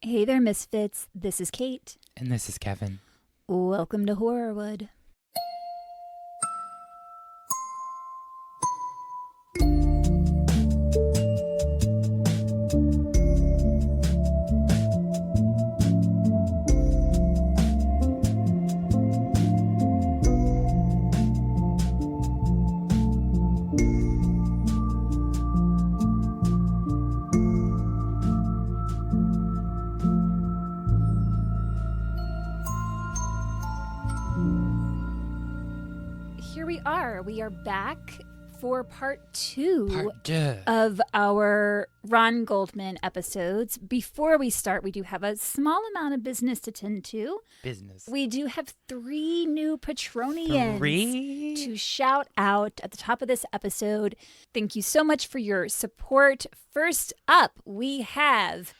Hey there, Misfits. This is Kate. And this is Kevin. Welcome to Horrorwood. We are back for part two of our Ron Goldman episodes. Before we start, we do have a small amount of business to tend to. We do have 3 new Patronians to shout out at the top of this episode. Thank you so much for your support. First up, we have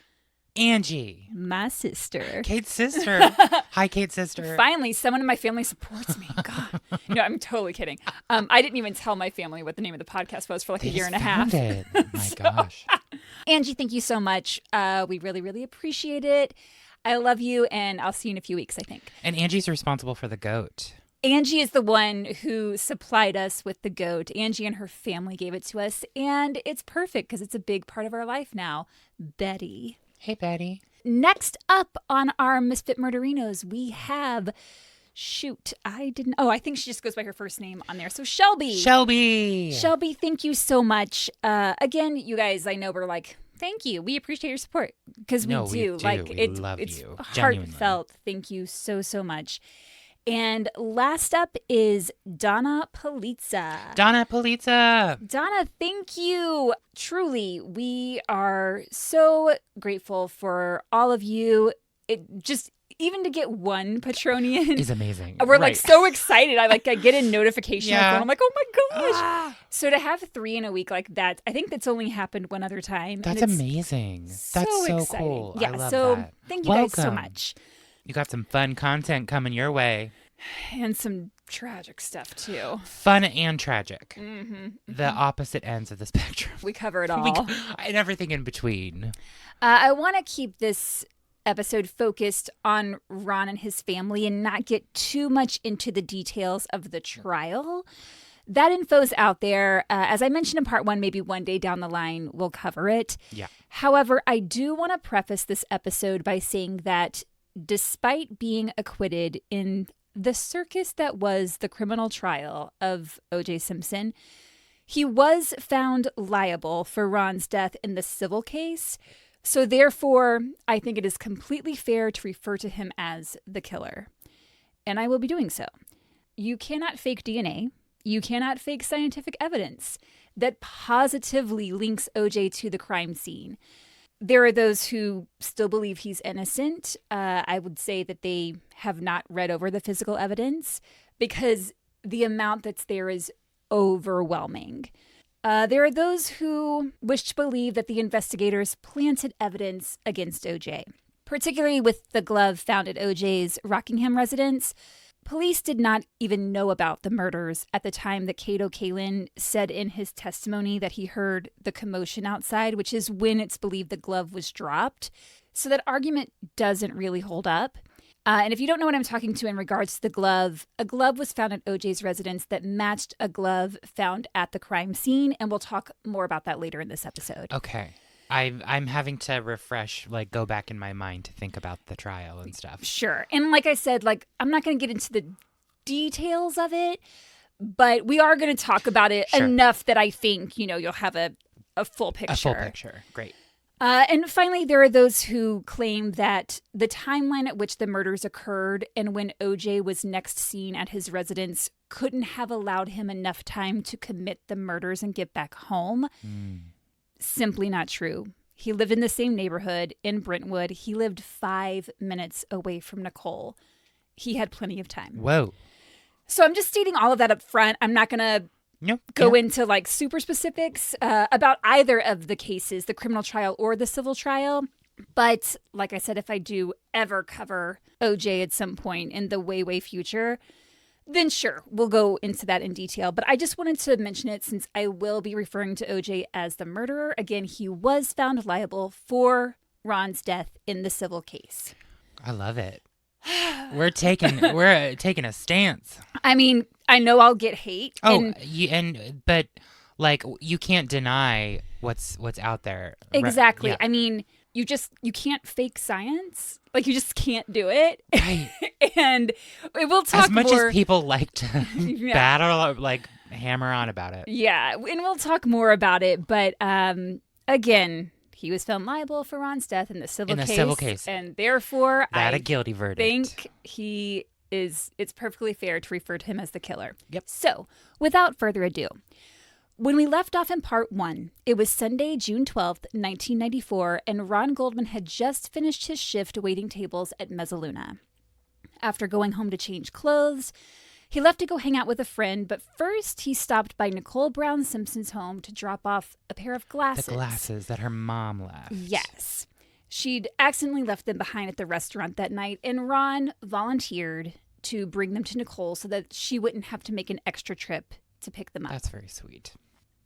Angie. My sister. Kate's sister. Hi, Kate's sister. Finally, someone in my family supports me. God. No, I'm totally kidding. I didn't even tell my family what the name of the podcast was for like a year and a half. It. My gosh. Angie, thank you so much. We really, really appreciate it. I love you, and I'll see you in a few weeks, I think. And Angie's responsible for the goat. Angie is the one who supplied us with the goat. Angie and her family gave it to us, and it's perfect because it's a big part of our life now. Betty. Hey, Betty. Next up on our Misfit Murderinos, we have, I think she just goes by her first name on there. So Shelby, thank you so much. Again, you guys, I know we're like, thank you. We appreciate your support because we do. Like, we love it's you. Heartfelt. Genuinely. Thank you so, so much. And last up is Donna Polizza. Donna, thank you. Truly, we are so grateful for all of you. Even to get one Patronian is amazing. We're like so excited. I get a notification. Yeah. And I'm like, oh my gosh. So to have 3 in a week like that, I think that's only happened one other time. That's amazing. That's so exciting. Cool. Yeah, I love so that. Thank you guys so much. You got some fun content coming your way. And some tragic stuff, too. Fun and tragic. Mm-hmm. The opposite ends of the spectrum. We cover it all. And everything in between. I want to keep this episode focused on Ron and his family and not get too much into the details of the trial. That info's out there. As I mentioned in part 1, maybe one day down the line, we'll cover it. Yeah. However, I do want to preface this episode by saying that despite being acquitted in the circus that was the criminal trial of O.J. Simpson, he was found liable for Ron's death in the civil case. So therefore, I think it is completely fair to refer to him as the killer. And I will be doing so. You cannot fake DNA. You cannot fake scientific evidence that positively links O.J. to the crime scene. There are those who still believe he's innocent. I would say that they have not read over the physical evidence because the amount that's there is overwhelming. There are those who wish to believe that the investigators planted evidence against O.J., particularly with the glove found at O.J.'s Rockingham residence. Police did not even know about the murders at the time that Cato Kalin said in his testimony that he heard the commotion outside, which is when it's believed the glove was dropped. So that argument doesn't really hold up. And if you don't know what I'm talking to in regards to the glove, a glove was found at OJ's residence that matched a glove found at the crime scene. And we'll talk more about that later in this episode. Okay. I'm having to refresh, go back in my mind to think about the trial and stuff. Sure. And like I said, I'm not going to get into the details of it, but we are going to talk about it enough that I think, you'll have a full picture. A full picture. Great. And finally, there are those who claim that the timeline at which the murders occurred and when OJ was next seen at his residence couldn't have allowed him enough time to commit the murders and get back home. Simply not true. He lived in the same neighborhood in Brentwood. He lived 5 minutes away from Nicole. He had plenty of time. Whoa. So I'm just stating all of that up front. I'm not going to go into super specifics about either of the cases, the criminal trial or the civil trial. But like I said, if I do ever cover OJ at some point in the way future, then sure, we'll go into that in detail. But I just wanted to mention it since I will be referring to OJ as the murderer. Again, he was found liable for Ron's death in the civil case. I love it. We're taking a stance. I mean, I know I'll get hate. But like you can't deny what's out there. Exactly. Yeah. I mean, you can't fake science. Like you just can't do it. Right. And we'll talk as much more. as people like to battle, like hammer on about it. Yeah, and we'll talk more about it. But again, he was found liable for Ron's death in the civil case, and therefore a guilty verdict. Think it's perfectly fair to refer to him as the killer. Yep. So, without further ado, when we left off in part 1, it was Sunday, June 12th, 1994, and Ron Goldman had just finished his shift waiting tables at Mezzaluna. After going home to change clothes, he left to go hang out with a friend, but first he stopped by Nicole Simpson's home to drop off a pair of glasses. The glasses that her mom left. Yes. She'd accidentally left them behind at the restaurant that night, and Ron volunteered to bring them to Nicole so that she wouldn't have to make an extra trip to pick them up. That's very sweet.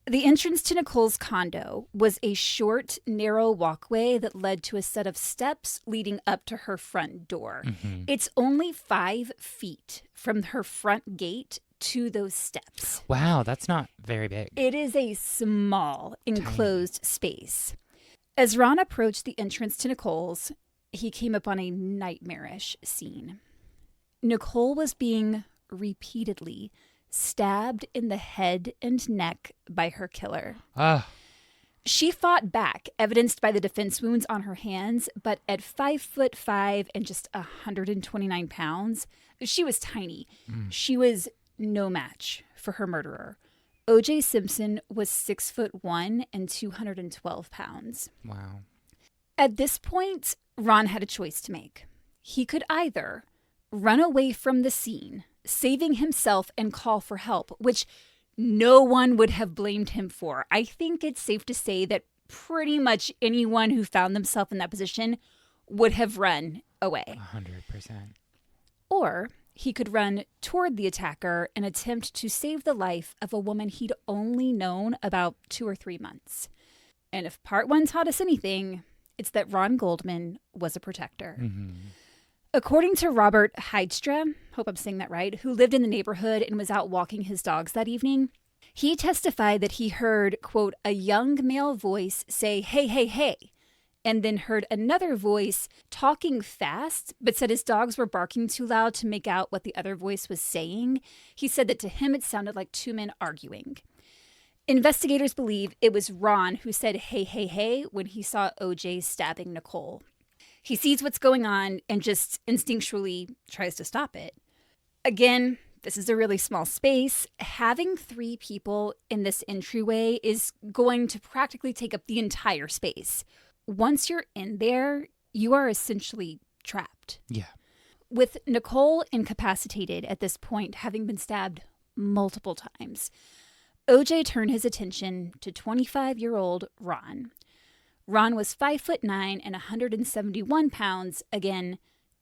The entrance to Nicole's condo was a short, narrow walkway that led to a set of steps leading up to her front door. Mm-hmm. It's only 5 feet from her front gate to those steps. Wow, that's not very big. It is a small, enclosed space. As Ron approached the entrance to Nicole's, he came upon a nightmarish scene. Nicole was being repeatedly stabbed in the head and neck by her killer. She fought back, evidenced by the defense wounds on her hands, but at 5'5" and just 129 pounds, she was tiny. She was no match for her murderer. O.J. Simpson was 6'1" and 212 pounds. Wow. At this point, Ron had a choice to make. He could either run away from the scene, saving himself and call for help, which no one would have blamed him for. I think it's safe to say that pretty much anyone who found themselves in that position would have run away. 100%. Or he could run toward the attacker and attempt to save the life of a woman he'd only known about 2 or 3 months. And if part 1 taught us anything, it's that Ron Goldman was a protector. Mm-hmm. According to Robert Heidstra, hope I'm saying that right, who lived in the neighborhood and was out walking his dogs that evening, he testified that he heard, quote, a young male voice say, "Hey, hey, hey," and then heard another voice talking fast, but said his dogs were barking too loud to make out what the other voice was saying. He said that to him it sounded like 2 men arguing. Investigators believe it was Ron who said, "Hey, hey, hey," when he saw O.J. stabbing Nicole. He sees what's going on and just instinctually tries to stop it. Again, this is a really small space. Having 3 people in this entryway is going to practically take up the entire space. Once you're in there, you are essentially trapped. Yeah. With Nicole incapacitated at this point, having been stabbed multiple times, O.J. turned his attention to 25-year-old Ron. Ron was 5'9" and 171 pounds. Again,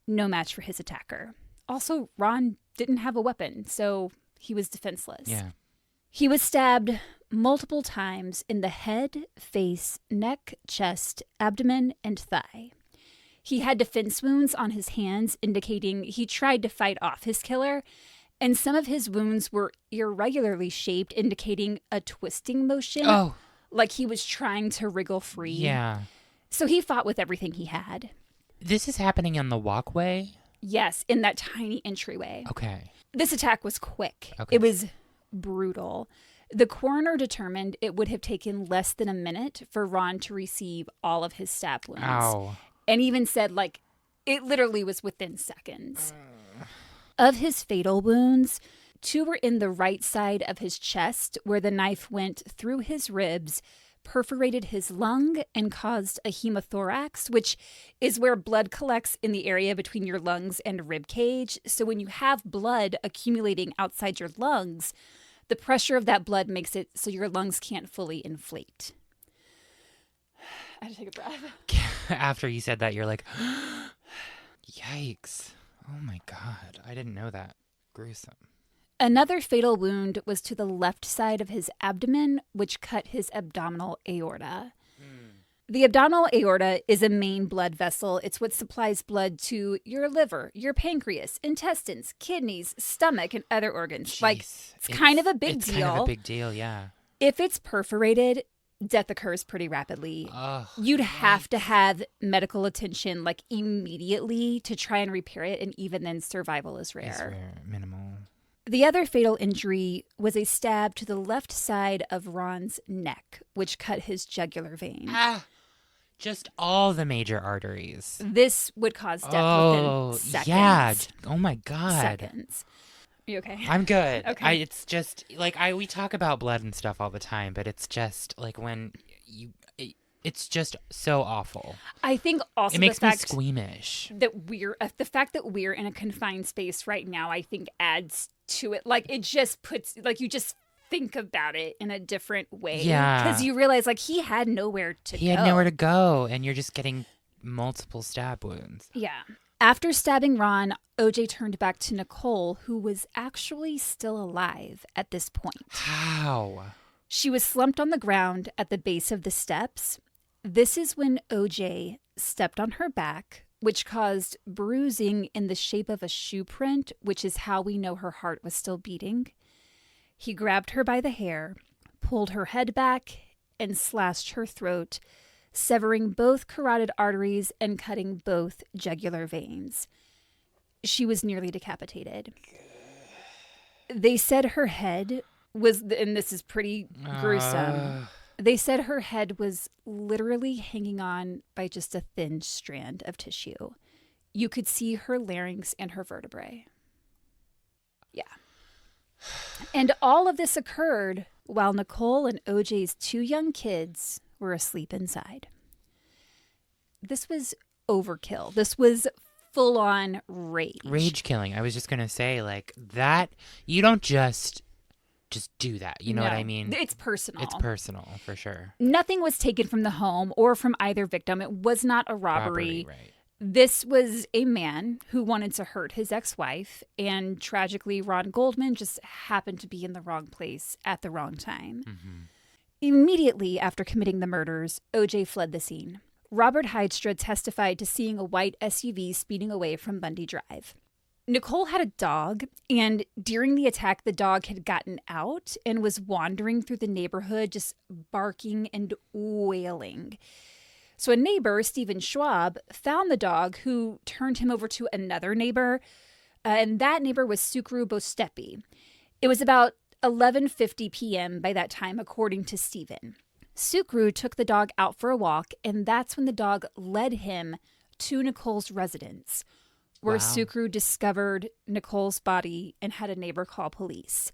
no match for his attacker. Also, Ron didn't have a weapon, so he was defenseless. Yeah. He was stabbed multiple times in the head, face, neck, chest, abdomen, and thigh. He had defense wounds on his hands, indicating he tried to fight off his killer, and some of his wounds were irregularly shaped, indicating a twisting motion. Oh. Like he was trying to wriggle free. Yeah. So he fought with everything he had. This is happening on the walkway? Yes, in that tiny entryway. Okay. This attack was quick. Okay. It was brutal. The coroner determined it would have taken less than a minute for Ron to receive all of his stab wounds. Ow. And even said, like, it literally was within seconds. Of his fatal wounds, 2 were in the right side of his chest, where the knife went through his ribs, perforated his lung, and caused a hemothorax, which is where blood collects in the area between your lungs and rib cage. So when you have blood accumulating outside your lungs, the pressure of that blood makes it so your lungs can't fully inflate. I had to take a breath. After you said that, you're like, yikes. Oh my God. I didn't know that. Gruesome. Another fatal wound was to the left side of his abdomen, which cut his abdominal aorta. The abdominal aorta is a main blood vessel. It's what supplies blood to your liver, your pancreas, intestines, kidneys, stomach, and other organs. Jeez. Like, it's kind of a big It's deal. kind of a big deal, yeah. If it's perforated, death occurs pretty rapidly. Oh, You'd have to have medical attention, like, immediately to try and repair it, and even then, survival is rare. It's rare, minimal. The other fatal injury was a stab to the left side of Ron's neck, which cut his jugular vein. Just all the major arteries. This would cause death within seconds. Yeah. Oh, my God. Seconds. You okay? I'm good. Okay. It's just, like, we talk about blood and stuff all the time, but it's just, like, when it's just so awful. I think also it makes me squeamish. That the fact that we're in a confined space right now, I think adds to it. Like, it just puts, like, you just think about it in a different way. Yeah. Because you realize, like, he had nowhere to go. He had nowhere to go, and you're just getting multiple stab wounds. Yeah. After stabbing Ron, OJ turned back to Nicole, who was actually still alive at this point. How? She was slumped on the ground at the base of the steps. This is when OJ stepped on her back, which caused bruising in the shape of a shoe print, which is how we know her heart was still beating. He grabbed her by the hair, pulled her head back, and slashed her throat, severing both carotid arteries and cutting both jugular veins. She was nearly decapitated. They said her head was, and this is pretty gruesome, they said her head was literally hanging on by just a thin strand of tissue. You could see her larynx and her vertebrae. Yeah. And all of this occurred while Nicole and OJ's 2 young kids were asleep inside. This was overkill. This was full-on rage. Rage killing. I was just going to say, like, that, you don't just do that. You know what I mean? It's personal. It's personal, for sure. Nothing was taken from the home or from either victim. It was not a robbery. Right. This was a man who wanted to hurt his ex-wife, and tragically, Ron Goldman just happened to be in the wrong place at the wrong time. Mm-hmm. Immediately after committing the murders, OJ fled the scene. Robert Hydestra testified to seeing a white SUV speeding away from Bundy Drive. Nicole had a dog, and during the attack, the dog had gotten out and was wandering through the neighborhood, just barking and wailing. So a neighbor, Stephen Schwab, found the dog, who turned him over to another neighbor, and that neighbor was Sukru Bostepi. It was about 11:50 p.m. by that time, according to Stephen. Sukru took the dog out for a walk, and that's when the dog led him to Nicole's residence, where Sukru discovered Nicole's body and had a neighbor call police.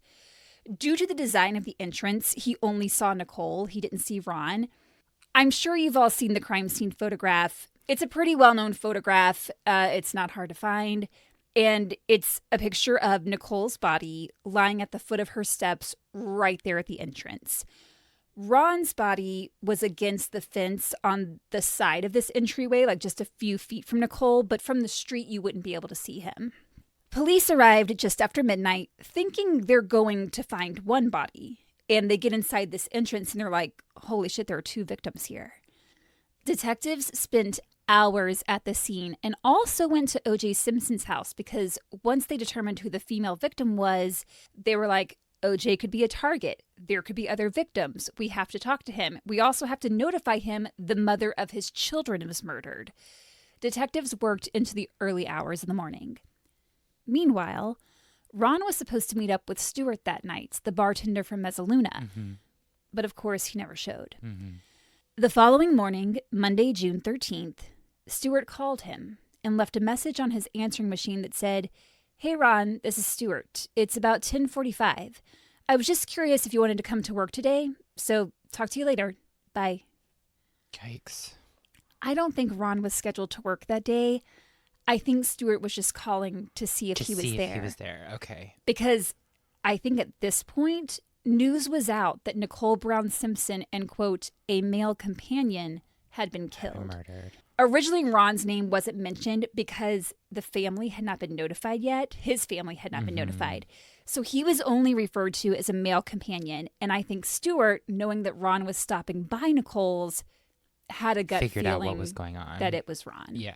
Due to the design of the entrance, he only saw Nicole. He didn't see Ron. I'm sure you've all seen the crime scene photograph. It's a pretty well-known photograph. It's not hard to find. And it's a picture of Nicole's body lying at the foot of her steps right there at the entrance. Ron's body was against the fence on the side of this entryway, like just a few feet from Nicole, but from the street you wouldn't be able to see him. Police arrived just after midnight, thinking they're going to find one body. And they get inside this entrance and they're like, holy shit, there are 2 victims here. Detectives spent hours at the scene and also went to O.J. Simpson's house because once they determined who the female victim was, they were like, OJ could be a target. There could be other victims. We have to talk to him. We also have to notify him the mother of his children was murdered. Detectives worked into the early hours of the morning. Meanwhile, Ron was supposed to meet up with Stewart that night, the bartender from Mezzaluna. Mm-hmm. But of course, he never showed. Mm-hmm. The following morning, Monday, June 13th, Stewart called him and left a message on his answering machine that said, "Hey, Ron, this is Stewart. It's about 10:45. I was just curious if you wanted to come to work today, so talk to you later. Bye." Yikes. I don't think Ron was scheduled to work that day. I think Stewart was just calling to see if he was there. If he was there, okay. Because I think at this point, news was out that Nicole Brown Simpson and, quote, a male companion had been killed. Murdered. Originally, Ron's name wasn't mentioned because the family had not been notified yet. His family had not been notified. So he was only referred to as a male companion. And I think Stewart, knowing that Ron was stopping by Nicole's, had a gut figured feeling out what was going on. that it was Ron. Yeah.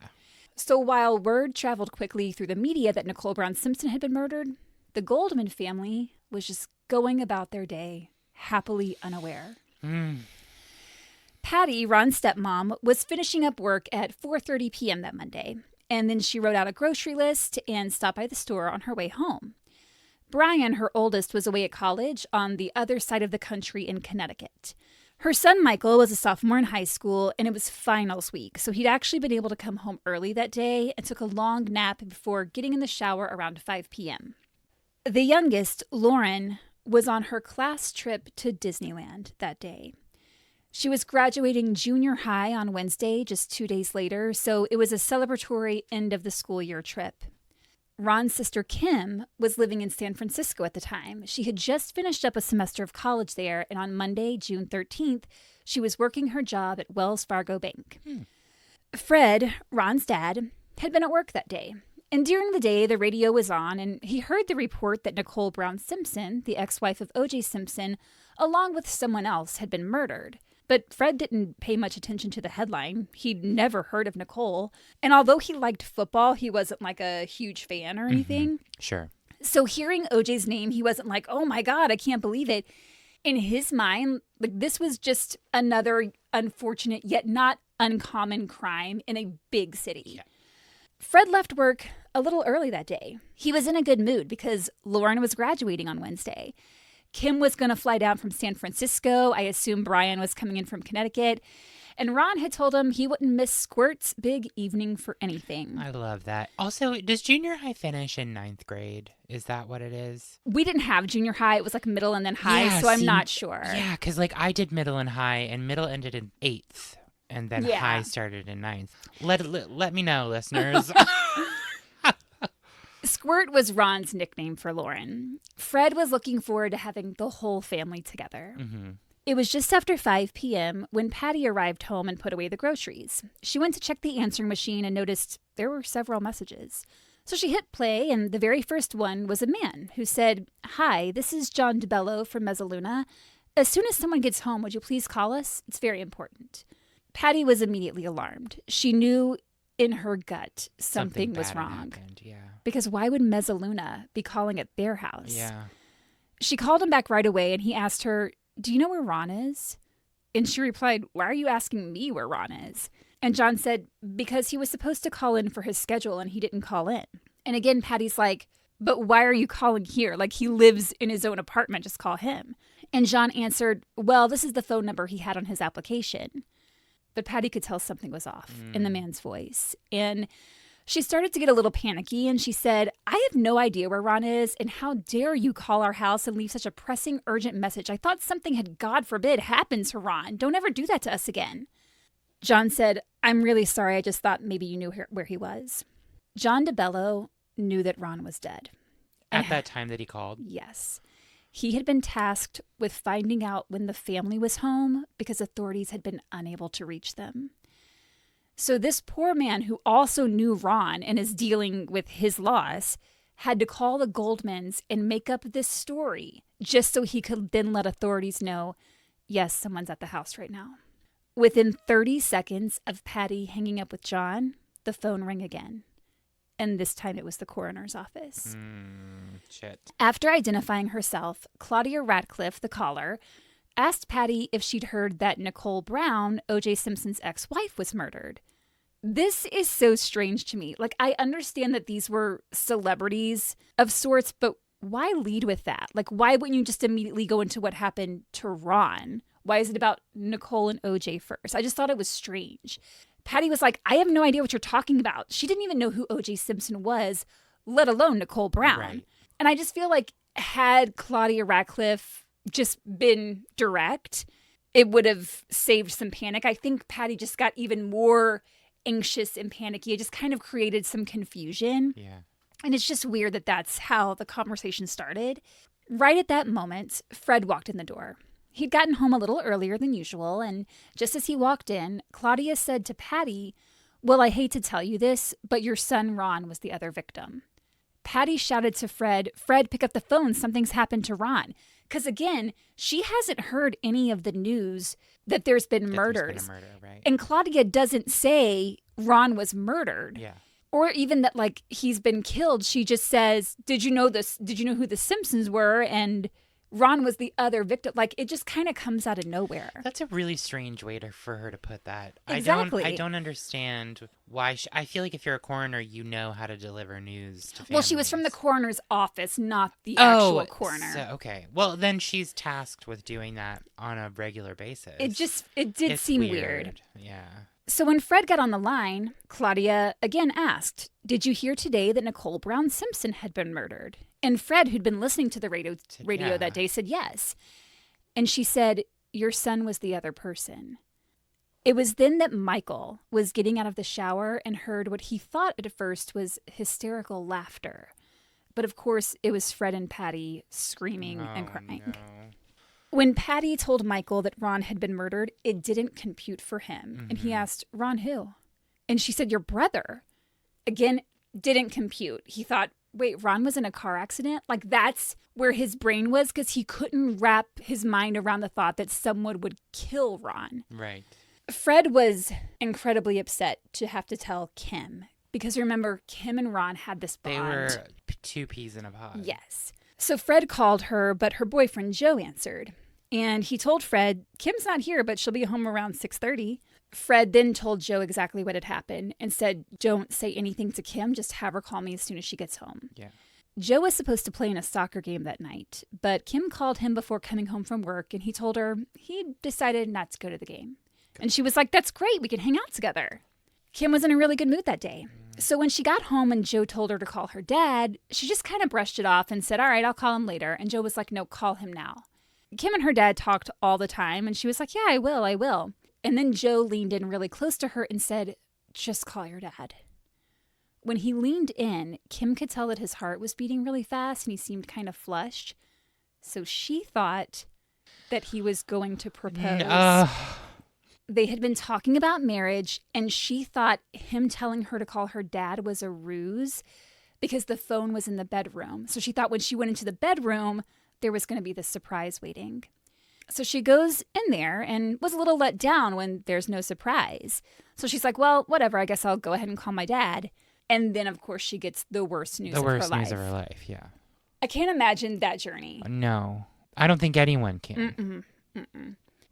So while word traveled quickly through the media that Nicole Brown Simpson had been murdered, the Goldman family was just going about their day happily unaware. Patty, Ron's stepmom, was finishing up work at 4:30 p.m. that Monday, and then she wrote out a grocery list and stopped by the store on her way home. Brian, her oldest, was away at college on the other side of the country in Connecticut. Her son, Michael, was a sophomore in high school, and it was finals week, so he'd actually been able to come home early that day and took a long nap before getting in the shower around 5 p.m. The youngest, Lauren, was on her class trip to Disneyland that day. She was graduating junior high on Wednesday, just 2 days later, so it was a celebratory end-of-the-school-year trip. Ron's sister, Kim, was living in San Francisco at the time. She had just finished up a semester of college there, and on Monday, June 13th, she was working her job at Wells Fargo Bank. Fred, Ron's dad, had been at work that day. And during the day, the radio was on, and he heard the report that Nicole Brown Simpson, the ex-wife of O.J. Simpson, along with someone else, had been murdered. But Fred didn't pay much attention to the headline. He'd never heard of Nicole. And although he liked football, he wasn't like a huge fan or anything. Sure. So hearing OJ's name, he wasn't like, oh my God, I can't believe it. In his mind, like this was just another unfortunate yet not uncommon crime in a big city. Yeah. Fred left work a little early that day. He was in a good mood because Lauren was graduating on Wednesday. Kim was going to fly down from San Francisco. I assume Brian was coming in from Connecticut. And Ron had told him he wouldn't miss Squirt's big evening for anything. I love that. Also, does junior high finish in 9th grade? Is that what it is? We didn't have junior high. It was like middle and then high, so I'm not sure. Yeah, because like I did middle and high, and middle ended in 8th, and then high started in 9th. Let me know, listeners. Squirt was Ron's nickname for Lauren. Fred was looking forward to having the whole family together. It was just after 5 p.m. when Patty arrived home and put away the groceries. She went to check the answering machine and noticed there were several messages. So she hit play, and the very first one was a man who said, "Hi, this is John DeBello from Mezzaluna. As soon as someone gets home, would you please call us? It's very important." Patty was immediately alarmed. She knew in her gut something was wrong. Yeah. Because why would Mezzaluna be calling at their house? Yeah. She called him back right away, and he asked her, "Do you know where Ron is?" And she replied, "Why are you asking me where Ron is?" And John said, "Because he was supposed to call in for his schedule, and he didn't call in." And again, Patty's like, "But why are you calling here? Like, he lives in his own apartment. Just call him." And John answered, "Well, this is the phone number he had on his application." But Patty could tell something was off in the man's voice. And she started to get a little panicky, and she said, "I have no idea where Ron is, and how dare you call our house and leave such a pressing, urgent message? I thought something had, God forbid, happened to Ron. Don't ever do that to us again." John said, "I'm really sorry. I just thought maybe you knew where he was." John DeBello knew that Ron was dead. At that time that he called? Yes. He had been tasked with finding out when the family was home because authorities had been unable to reach them. So this poor man, who also knew Ron and is dealing with his loss, had to call the Goldmans and make up this story just so he could then let authorities know, yes, someone's at the house right now. Within 30 seconds of Patty hanging up with John, the phone rang again. And this time it was the coroner's office. Shit. After identifying herself, Claudia Ratcliffe, the caller, asked Patty if she'd heard that Nicole Brown, O.J. Simpson's ex-wife, was murdered. This is so strange to me. Like, I understand that these were celebrities of sorts, but why lead with that? Like, why wouldn't you just immediately go into what happened to Ron? Why is it about Nicole and O.J. first? I just thought it was strange. Patty was like, "I have no idea what you're talking about." She didn't even know who O.J. Simpson was, let alone Nicole Brown. Right. And I just feel like had Claudia Ratcliffe just been direct, it would have saved some panic. I think Patty just got even more anxious and panicky. It just kind of created some confusion. Yeah. And it's just weird that that's how the conversation started. Right at that moment, Fred walked in the door. He'd gotten home a little earlier than usual, and just as he walked in, Claudia said to Patty, "Well, I hate to tell you this, but your son Ron was the other victim." Patty shouted to Fred, "Fred, pick up the phone. Something's happened to Ron." Because again, she hasn't heard any of the news that there's been murders. There's been a murder, right? And Claudia doesn't say Ron was murdered. Yeah. Or even that, like, he's been killed. She just says, did you know this? Did you know who the Simpsons were? And Ron was the other victim. Like, it just kind of comes out of nowhere. That's a really strange way for her to put that. Exactly. I don't understand why. I feel like if you're a coroner, you know how to deliver news to families. Well, she was from the coroner's office, not the actual coroner. So, okay. Well, then she's tasked with doing that on a regular basis. It did seem weird. Yeah. So when Fred got on the line, Claudia again asked, did you hear today that Nicole Brown Simpson had been murdered? And Fred, who'd been listening to the radio that day, said yes. And she said, your son was the other person. It was then that Michael was getting out of the shower and heard what he thought at first was hysterical laughter. But of course, it was Fred and Patty screaming and crying. No. When Patty told Michael that Ron had been murdered, it didn't compute for him. Mm-hmm. And he asked, Ron who? And she said, your brother. Again, didn't compute. He thought, wait, Ron was in a car accident? Like, that's where his brain was, because he couldn't wrap his mind around the thought that someone would kill Ron. Right. Fred was incredibly upset to have to tell Kim, because remember, Kim and Ron had this bond. They were two peas in a pod. Yes. So Fred called her, but her boyfriend Joe answered. And he told Fred, Kim's not here, but she'll be home around 6:30. Fred then told Joe exactly what had happened and said, don't say anything to Kim, just have her call me as soon as she gets home. Yeah. Joe was supposed to play in a soccer game that night, but Kim called him before coming home from work, and he told her he decided not to go to the game. Good. And she was like, that's great, we can hang out together. Kim was in a really good mood that day. So when she got home and Joe told her to call her dad, she just kind of brushed it off and said, all right, I'll call him later. And Joe was like, no, call him now. Kim and her dad talked all the time, and she was like, yeah, I will. And then Joe leaned in really close to her and said, just call your dad. When he leaned in, Kim could tell that his heart was beating really fast and he seemed kind of flushed. So she thought that he was going to propose. They had been talking about marriage, and she thought him telling her to call her dad was a ruse because the phone was in the bedroom. So she thought when she went into the bedroom, there was going to be this surprise waiting. So she goes in there and was a little let down when there's no surprise. So she's like, well, whatever, I guess I'll go ahead and call my dad. And then, of course, she gets the worst news of her life. The worst news of her life, yeah. I can't imagine that journey. No. I don't think anyone can.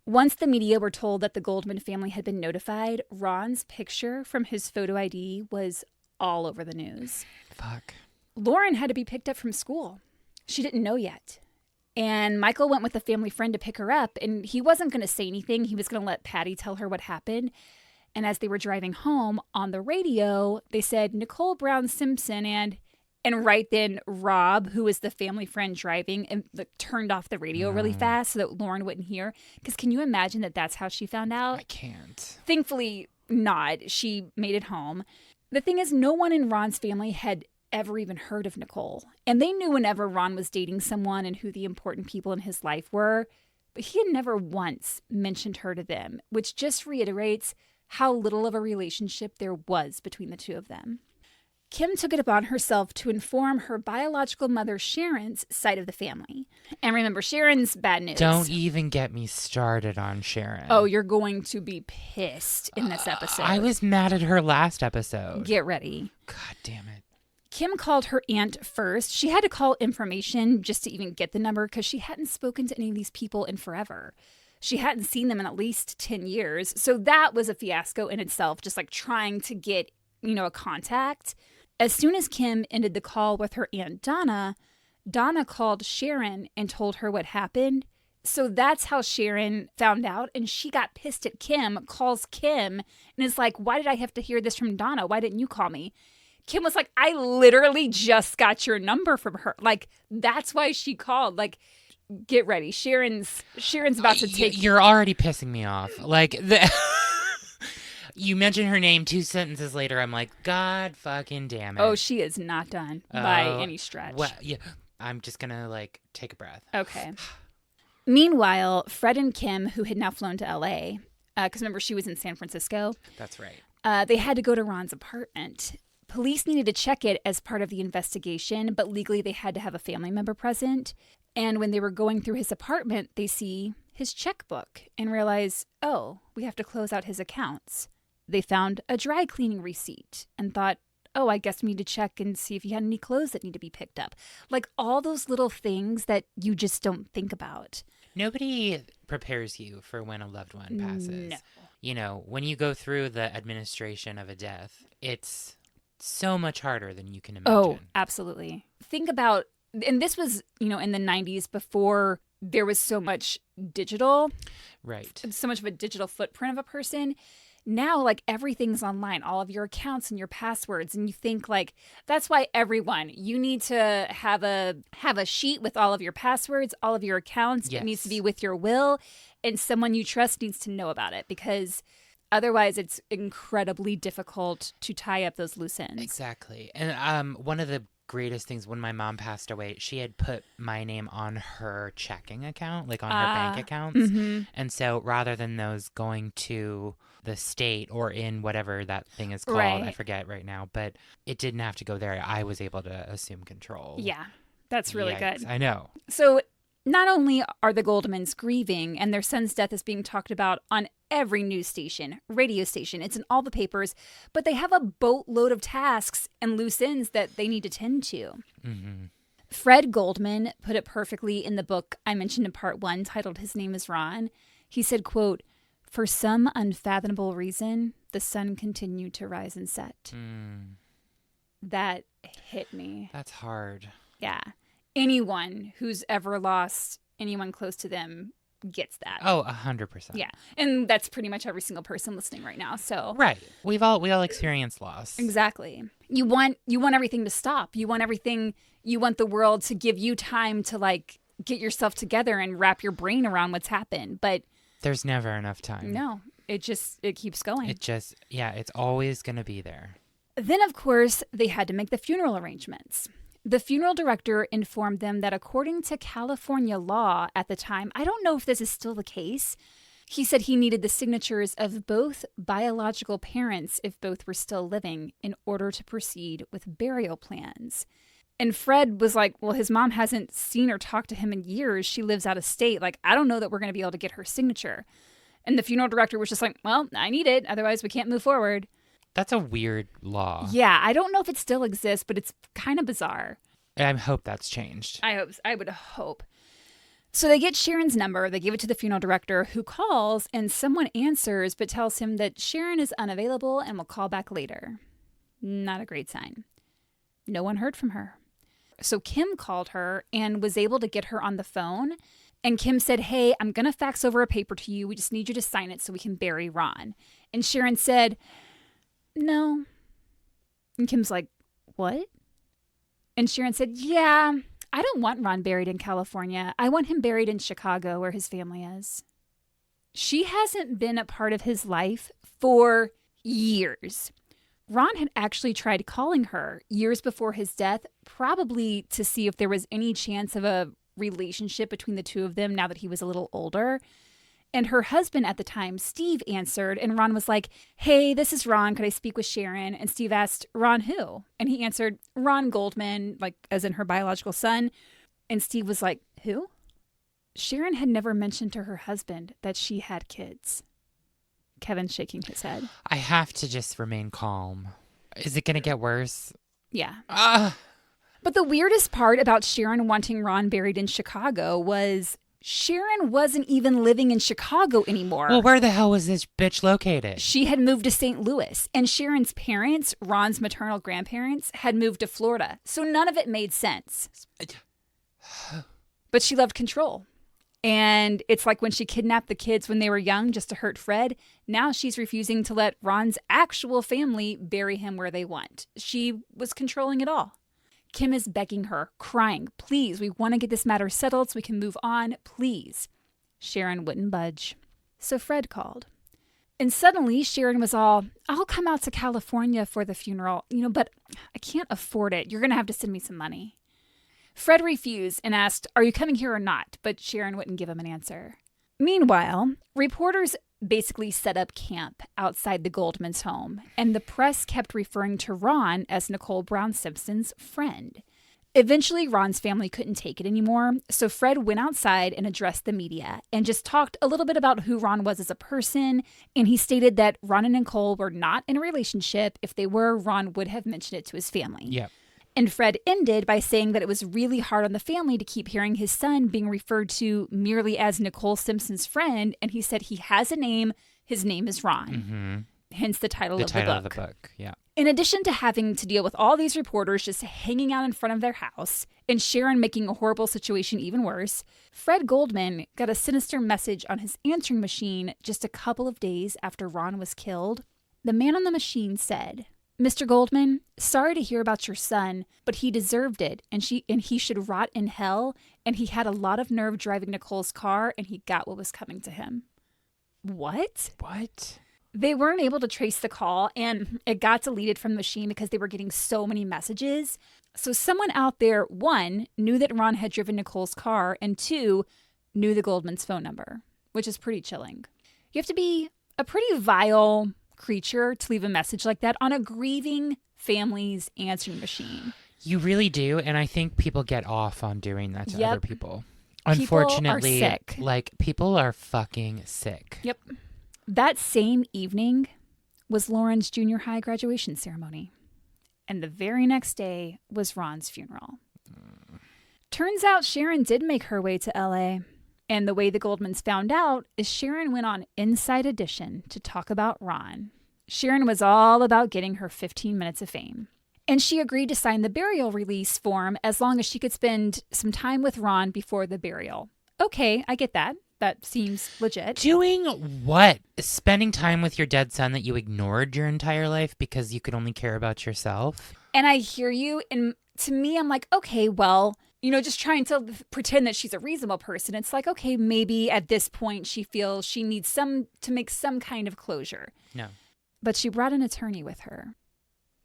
Once the media were told that the Goldman family had been notified, Ron's picture from his photo ID was all over the news. Fuck. Lauren had to be picked up from school. She didn't know yet. And Michael went with a family friend to pick her up, and he wasn't going to say anything. He was going to let Patty tell her what happened. And as they were driving home on the radio, they said, Nicole Brown Simpson, and right then Rob, who was the family friend driving, and turned off the radio really fast so that Lauren wouldn't hear. Because can you imagine that that's how she found out? I can't. Thankfully not. She made it home. The thing is, no one in Ron's family had ever even heard of Nicole. And they knew whenever Ron was dating someone and who the important people in his life were, but he had never once mentioned her to them, which just reiterates how little of a relationship there was between the two of them. Kim took it upon herself to inform her biological mother, Sharon's side of the family. And remember, Sharon's bad news. Don't even get me started on Sharon. Oh, you're going to be pissed in this episode. I was mad at her last episode. Get ready. God damn it. Kim called her aunt first. She had to call information just to even get the number because she hadn't spoken to any of these people in forever. She hadn't seen them in at least 10 years. So that was a fiasco in itself, just like trying to get, a contact. As soon as Kim ended the call with her Aunt Donna, Donna called Sharon and told her what happened. So that's how Sharon found out. And she got pissed at Kim, calls Kim, and is like, why did I have to hear this from Donna? Why didn't you call me? Kim was like, I literally just got your number from her. Like, that's why she called. Like, get ready. Sharon's about to take... You're already pissing me off. Like, you mention her name 2 sentences later. I'm like, God fucking damn it. Oh, she is not done by any stretch. Well, yeah, I'm just going to, take a breath. Okay. Meanwhile, Fred and Kim, who had now flown to L.A., because remember, she was in San Francisco. That's right. They had to go to Ron's apartment. Police needed to check it as part of the investigation, but legally they had to have a family member present. And when they were going through his apartment, they see his checkbook and realize, oh, we have to close out his accounts. They found a dry cleaning receipt and thought, oh, I guess we need to check and see if he had any clothes that need to be picked up. Like all those little things that you just don't think about. Nobody prepares you for when a loved one passes. No. You know, when you go through the administration of a death, it's so much harder than you can imagine. Oh, absolutely. Think about, and this was, in the 90s before there was so much digital. Right. So much of a digital footprint of a person. Now, like, everything's online, all of your accounts and your passwords. And you think, like, that's why everyone, you need to have a sheet with all of your passwords, all of your accounts. Yes. It needs to be with your will. And someone you trust needs to know about it, because otherwise it's incredibly difficult to tie up those loose ends. Exactly. And one of the greatest things, when my mom passed away, she had put my name on her checking account, like on her bank accounts. Mm-hmm. And so rather than those going to the state or in whatever that thing is called, Right. I forget right now, but it didn't have to go there. I was able to assume control. Yeah, that's really Yikes. good. I know. So not only are the Goldmans grieving, and their son's death is being talked about on every news station, radio station, it's in all the papers, but they have a boatload of tasks and loose ends that they need to tend to. Mm-hmm. Fred Goldman put it perfectly in the book I mentioned in part 1, titled His Name is Ron. He said, quote, "For some unfathomable reason, the sun continued to rise and set." That hit me. That's hard. Yeah. Anyone who's ever lost anyone close to them gets that. Oh, 100%. Yeah. And that's pretty much every single person listening right now. So Right. We all experience loss. exactly. You want everything to stop. You want the world to give you time to like get yourself together and wrap your brain around what's happened. But There's never enough time. no, it keeps going. It's always going to be there. Then, of course, they had to make the funeral arrangements. The funeral director informed them that according to California law at the time, I don't know if this is still the case, he said he needed the signatures of both biological parents, if both were still living, in order to proceed with burial plans. And Fred was like, well, his mom hasn't seen or talked to him in years. She lives out of state. Like, I don't know that we're going to be able to get her signature. And the funeral director was just like, well, I need it. Otherwise, we can't move forward. That's a weird law. Yeah, I don't know if it still exists, but it's kind of bizarre. I hope that's changed. I would hope. So they get Sharon's number. They give it to the funeral director, who calls, and someone answers but tells him that Sharon is unavailable and will call back later. Not a great sign. No one heard from her. So Kim called her and was able to get her on the phone. And Kim said, hey, I'm going to fax over a paper to you. We just need you to sign it so we can bury Ron. And Sharon said, no. And Kim's like, what? And Sharon said, yeah, I don't want Ron buried in California. I want him buried in Chicago, where his family is. She hasn't been a part of his life for years. Ron had actually tried calling her years before his death, probably to see if there was any chance of a relationship between the two of them now that he was a little older. And her husband at the time, Steve, answered, and Ron was like, hey, this is Ron. Could I speak with Sharon? And Steve asked, Ron who? And he answered, Ron Goldman, like as in her biological son. And Steve was like, who? Sharon had never mentioned to her husband that she had kids. Kevin's shaking his head. I have to just remain calm. Is it going to get worse? Yeah. Ah. But the weirdest part about Sharon wanting Ron buried in Chicago was Sharon wasn't even living in Chicago anymore. Well, where the hell was this bitch located? She had moved to St. Louis, and Sharon's parents, Ron's maternal grandparents, had moved to Florida. So none of it made sense. But she loved control. And it's like when she kidnapped the kids when they were young just to hurt Fred. Now she's refusing to let Ron's actual family bury him where they want. She was controlling it all. Kim is begging her, crying, please, we want to get this matter settled so we can move on, please. Sharon wouldn't budge. So Fred called. And suddenly Sharon was all, I'll come out to California for the funeral, but I can't afford it. You're going to have to send me some money. Fred refused and asked, are you coming here or not? But Sharon wouldn't give him an answer. Meanwhile, reporters basically set up camp outside the Goldmans' home, and the press kept referring to Ron as Nicole Brown Simpson's friend. Eventually, Ron's family couldn't take it anymore, so Fred went outside and addressed the media and just talked a little bit about who Ron was as a person, and he stated that Ron and Nicole were not in a relationship. If they were, Ron would have mentioned it to his family. Yep. And Fred ended by saying that it was really hard on the family to keep hearing his son being referred to merely as Nicole Simpson's friend, and he said he has a name. His name is Ron. Mm-hmm. Hence the title of the book. The title of the book, yeah. In addition to having to deal with all these reporters just hanging out in front of their house and Sharon making a horrible situation even worse, Fred Goldman got a sinister message on his answering machine just a couple of days after Ron was killed. The man on the machine said, "Mr. Goldman, sorry to hear about your son, but he deserved it, and he should rot in hell, and he had a lot of nerve driving Nicole's car, and he got what was coming to him." What? What? They weren't able to trace the call, and it got deleted from the machine because they were getting so many messages. So someone out there, one, knew that Ron had driven Nicole's car, and two, knew the Goldman's phone number, which is pretty chilling. You have to be a pretty vile creature to leave a message like that on a grieving family's answering machine. You really do, and I think people get off on doing that to other people. People Unfortunately, are sick. Like, people are fucking sick. Yep. That same evening was Lauren's junior high graduation ceremony. And the very next day was Ron's funeral. Turns out Sharon did make her way to LA. And the way the Goldmans found out is Sharon went on Inside Edition to talk about Ron. Sharon was all about getting her 15 minutes of fame. And she agreed to sign the burial release form as long as she could spend some time with Ron before the burial. Okay, I get that. That seems legit. Doing what? Spending time with your dead son that you ignored your entire life because you could only care about yourself? And I hear you. And to me, I'm like, okay, well, just trying to pretend that she's a reasonable person. It's like, okay, maybe at this point she feels she needs to make some kind of closure. No. But she brought an attorney with her.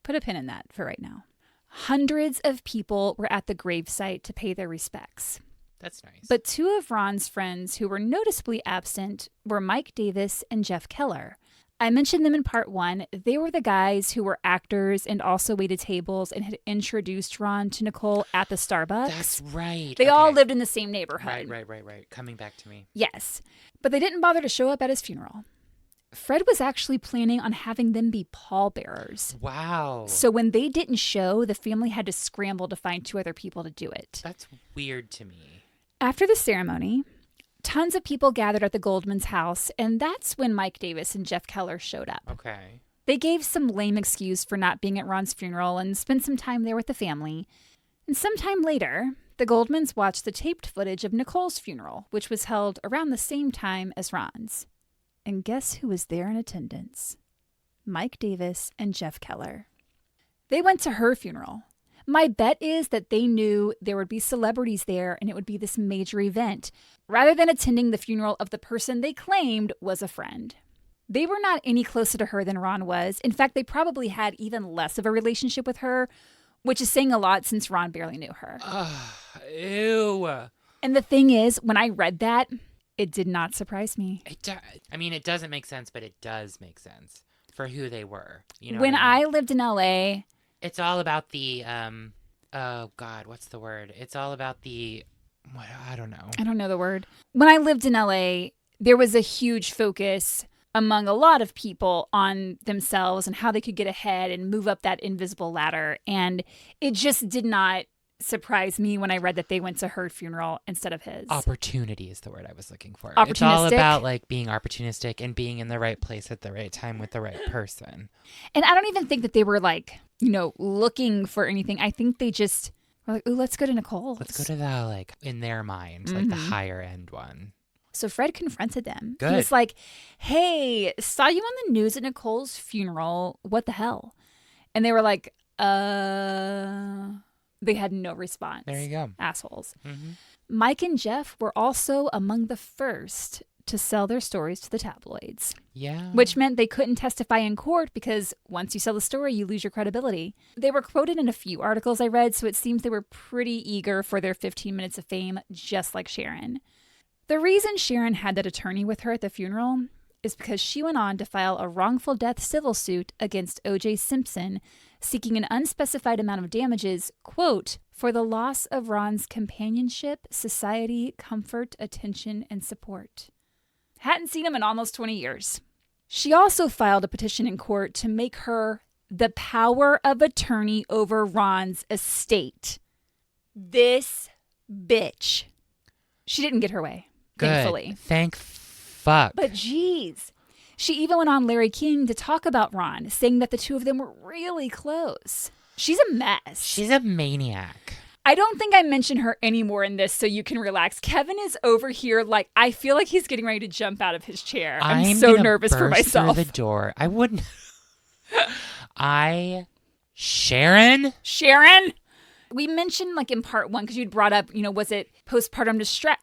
Put a pin in that for right now. Hundreds of people were at the gravesite to pay their respects. That's nice. But two of Ron's friends who were noticeably absent were Mike Davis and Jeff Keller. I mentioned them in part one. They were the guys who were actors and also waited tables and had introduced Ron to Nicole at the Starbucks. That's right. They all lived in the same neighborhood. Right. Coming back to me. Yes. But they didn't bother to show up at his funeral. Fred was actually planning on having them be pallbearers. Wow. So when they didn't show, the family had to scramble to find two other people to do it. That's weird to me. After the ceremony, tons of people gathered at the Goldmans' house, and that's when Mike Davis and Jeff Keller showed up. Okay. They gave some lame excuse for not being at Ron's funeral and spent some time there with the family. And sometime later, the Goldmans watched the taped footage of Nicole's funeral, which was held around the same time as Ron's. And guess who was there in attendance? Mike Davis and Jeff Keller. They went to her funeral. My bet is that they knew there would be celebrities there and it would be this major event, rather than attending the funeral of the person they claimed was a friend. They were not any closer to her than Ron was. In fact, they probably had even less of a relationship with her, which is saying a lot since Ron barely knew her. Ew. And the thing is, when I read that, it did not surprise me. It doesn't make sense, but it does make sense for who they were. When I lived in LA... It's all about the, oh God, what's the word? It's all about the, I don't know. I don't know the word. When I lived in LA, there was a huge focus among a lot of people on themselves and how they could get ahead and move up that invisible ladder. And it just did not surprise me when I read that they went to her funeral instead of his. Opportunity is the word I was looking for. Opportunistic. It's all about like being opportunistic and being in the right place at the right time with the right person. And I don't even think that they were like, looking for anything. I think they just were like, ooh, let's go to Nicole's. Let's go to the, like, in their mind, like the higher end one. So Fred confronted them. Good. He was like, hey, saw you on the news at Nicole's funeral. What the hell? And they were like, They had no response. There you go. Assholes. Mm-hmm. Mike and Jeff were also among the first to sell their stories to the tabloids. Yeah. Which meant they couldn't testify in court because once you sell the story, you lose your credibility. They were quoted in a few articles I read, so it seems they were pretty eager for their 15 minutes of fame, just like Sharon. The reason Sharon had that attorney with her at the funeral is because she went on to file a wrongful death civil suit against O.J. Simpson, seeking an unspecified amount of damages, quote, for the loss of Ron's companionship, society, comfort, attention, and support. Hadn't seen him in almost 20 years. She also filed a petition in court to make her the power of attorney over Ron's estate. This bitch. She didn't get her way, thankfully. Thank fuck. But geez. She even went on Larry King to talk about Ron, saying that the two of them were really close. She's a mess. She's a maniac. I don't think I mention her anymore in this, so you can relax. Kevin is over here like, I feel like he's getting ready to jump out of his chair. I'm so nervous for myself. Through the door. I wouldn't. Sharon? We mentioned like in part 1, because you'd brought up, was it postpartum distress?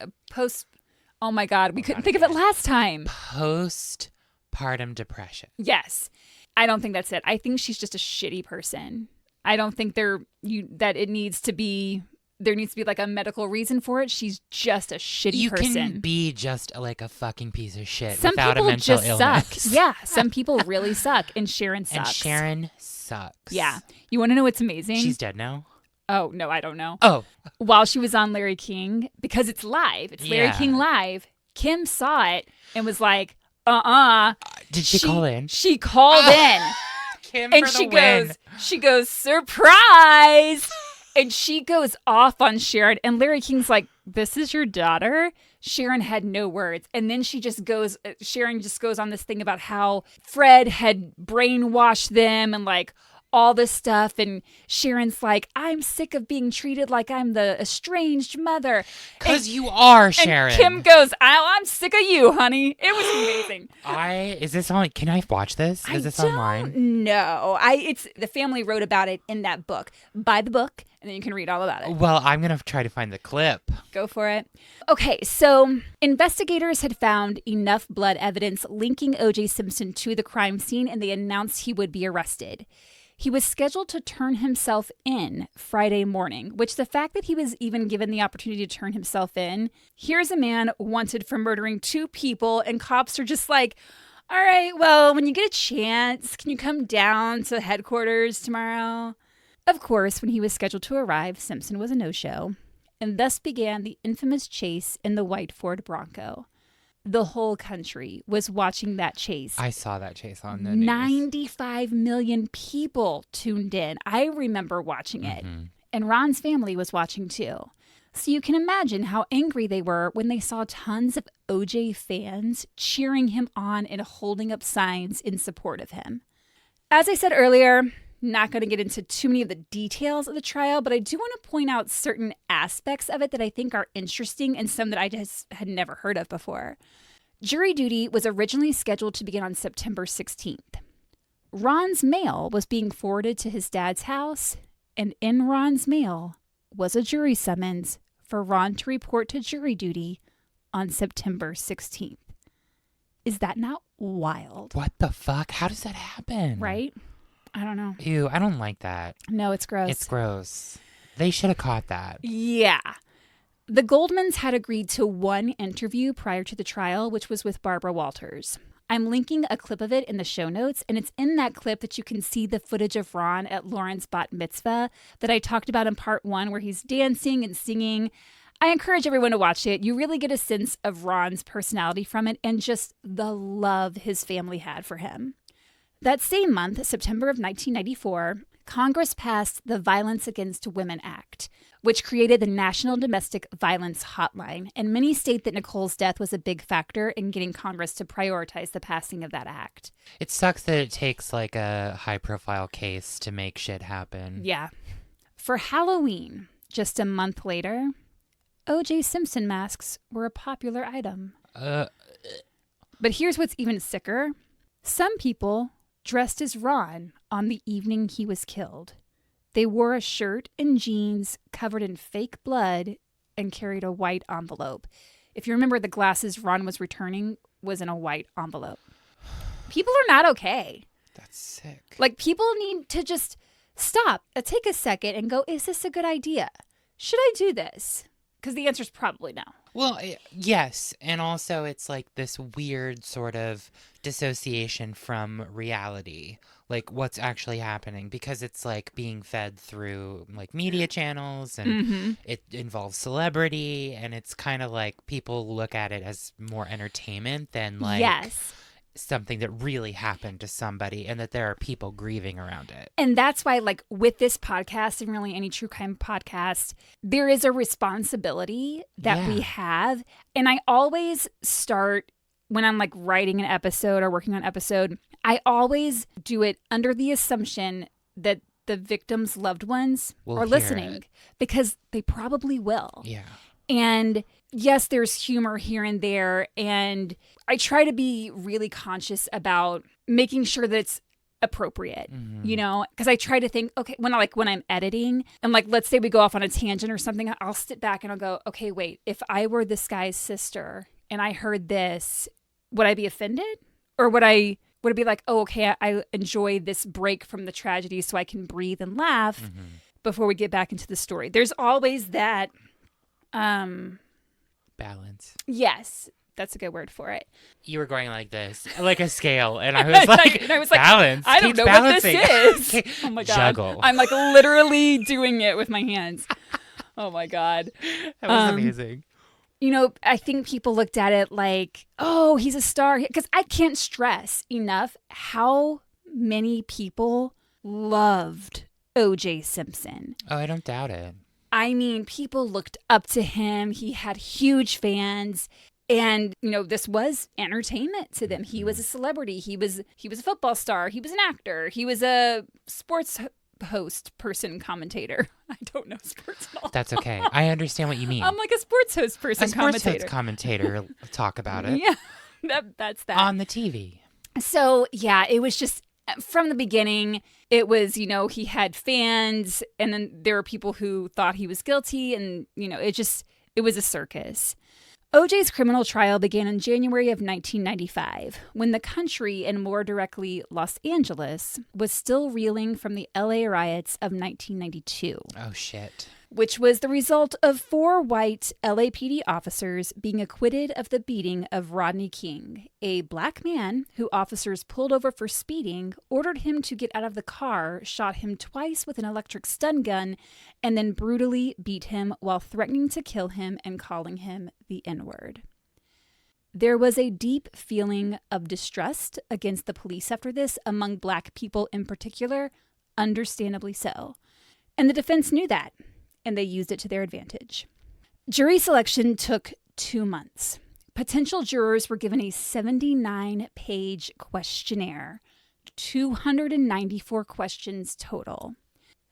Oh my God, we couldn't think of it last time. Postpartum depression. Yes. I don't think that's it. I think she's just a shitty person. I don't think there needs to be like a medical reason for it. She's just a shitty person. You can be just like a fucking piece of shit some without a mental illness. Some people just suck. Yeah, some people really suck, and Sharon sucks. And Sharon sucks. Yeah. You want to know what's amazing? She's dead now? Oh, no, I don't know. Oh. While she was on Larry King, because it's live. It's Larry King live. Kim saw it and was like, Did she call in? She called in. Kim and for the win. She goes, surprise! And she goes off on Sharon. And Larry King's like, this is your daughter? Sharon had no words. And then Sharon just goes on this thing about how Fred had brainwashed them and like all this stuff. And Sharon's like, I'm sick of being treated like I'm the estranged mother. Because you are, Sharon. And Kim goes, I'm sick of you, honey. It was amazing. Is this on? Can I watch this? Is this online? No. The family wrote about it in that book. Buy the book, and then you can read all about it. Well, I'm going to try to find the clip. Go for it. Okay, so investigators had found enough blood evidence linking O.J. Simpson to the crime scene, and they announced he would be arrested. He was scheduled to turn himself in Friday morning, which the fact that he was even given the opportunity to turn himself in, here's a man wanted for murdering 2 people, and cops are just like, all right, well, when you get a chance, can you come down to headquarters tomorrow? Of course, when he was scheduled to arrive, Simpson was a no-show, and thus began the infamous chase in the white Ford Bronco. The whole country was watching that chase. I saw that chase on the news. 95 million people tuned in. I remember watching it. Mm-hmm. And Ron's family was watching too. So you can imagine how angry they were when they saw tons of OJ fans cheering him on and holding up signs in support of him. As I said earlier, not going to get into too many of the details of the trial, but I do want to point out certain aspects of it that I think are interesting and some that I just had never heard of before. Jury duty was originally scheduled to begin on September 16th. Ron's mail was being forwarded to his dad's house, and in Ron's mail was a jury summons for Ron to report to jury duty on September 16th. Is that not wild? What the fuck? How does that happen? Right? I don't know. Ew, I don't like that. No, it's gross. It's gross. They should have caught that. Yeah. The Goldmans had agreed to one interview prior to the trial, which was with Barbara Walters. I'm linking a clip of it in the show notes, and it's in that clip that you can see the footage of Ron at Lauren's bat mitzvah that I talked about in part 1, where he's dancing and singing. I encourage everyone to watch it. You really get a sense of Ron's personality from it and just the love his family had for him. That same month, September of 1994, Congress passed the Violence Against Women Act, which created the National Domestic Violence Hotline, and many state that Nicole's death was a big factor in getting Congress to prioritize the passing of that act. It sucks that it takes like a high-profile case to make shit happen. Yeah. For Halloween, just a month later, O.J. Simpson masks were a popular item. But here's what's even sicker. Some people dressed as Ron on the evening he was killed. They wore a shirt and jeans covered in fake blood and carried a white envelope. If you remember, the glasses Ron was returning was in a white envelope. People are not okay. That's sick. Like, people need to just stop, take a second and go, is this a good idea? Should I do this? Because the answer is probably no. Well, yes. And also it's like this weird sort of dissociation from reality. like what's actually happening, because it's like being fed through like media channels and it involves celebrity, and it's kind of like people look at it as more entertainment than like something that really happened to somebody, and that there are people grieving around it. And that's why, like, with this podcast and really any true crime podcast, there is a responsibility that we have. And I always start when I'm like writing an episode or working on an episode, I always do it under the assumption that the victim's loved ones are listening, because they probably will. Yeah. And yes, there's humor here and there. And I try to be really conscious about making sure that it's appropriate, you know, because I try to think, okay, when I'm editing and like, let's say we go off on a tangent or something, I'll sit back and I'll go, okay, wait, if I were this guy's sister and I heard this, would I be offended? Or would it be like, oh, okay, I enjoy this break from the tragedy so I can breathe and laugh before we get back into the story? There's always that balance. Yes, that's a good word for it. You were going like this, like a scale, and I was like, balance. I don't know balancing. What this is. Oh my God. Juggle. I'm like literally doing it with my hands. Oh my God. That was amazing. You know, I think people looked at it like, oh, he's a star. Because I can't stress enough how many people loved O.J. Simpson. Oh, I don't doubt it. I mean, people looked up to him. He had huge fans. And, you know, this was entertainment to them. He was a celebrity. He was a football star. He was an actor. He was a sports host person commentator. I don't know sports at all. That's okay. I understand what you mean. I'm like a sports host person commentator. Talk about it. Yeah, that's that. On the TV. So, yeah, it was just from the beginning, it was, you know, he had fans, and then there were people who thought he was guilty, and, you know, it was a circus. O.J.'s criminal trial began in January of 1995, when the country, and more directly Los Angeles, was still reeling from the L.A. riots of 1992. Oh, shit. Which was the result of 4 white LAPD officers being acquitted of the beating of Rodney King, a black man who officers pulled over for speeding, ordered him to get out of the car, shot him twice with an electric stun gun, and then brutally beat him while threatening to kill him and calling him the N-word. There was a deep feeling of distrust against the police after this, among black people in particular, understandably so. And the defense knew that, and they used it to their advantage. Jury selection took 2 months. Potential jurors were given a 79-page questionnaire, 294 questions total.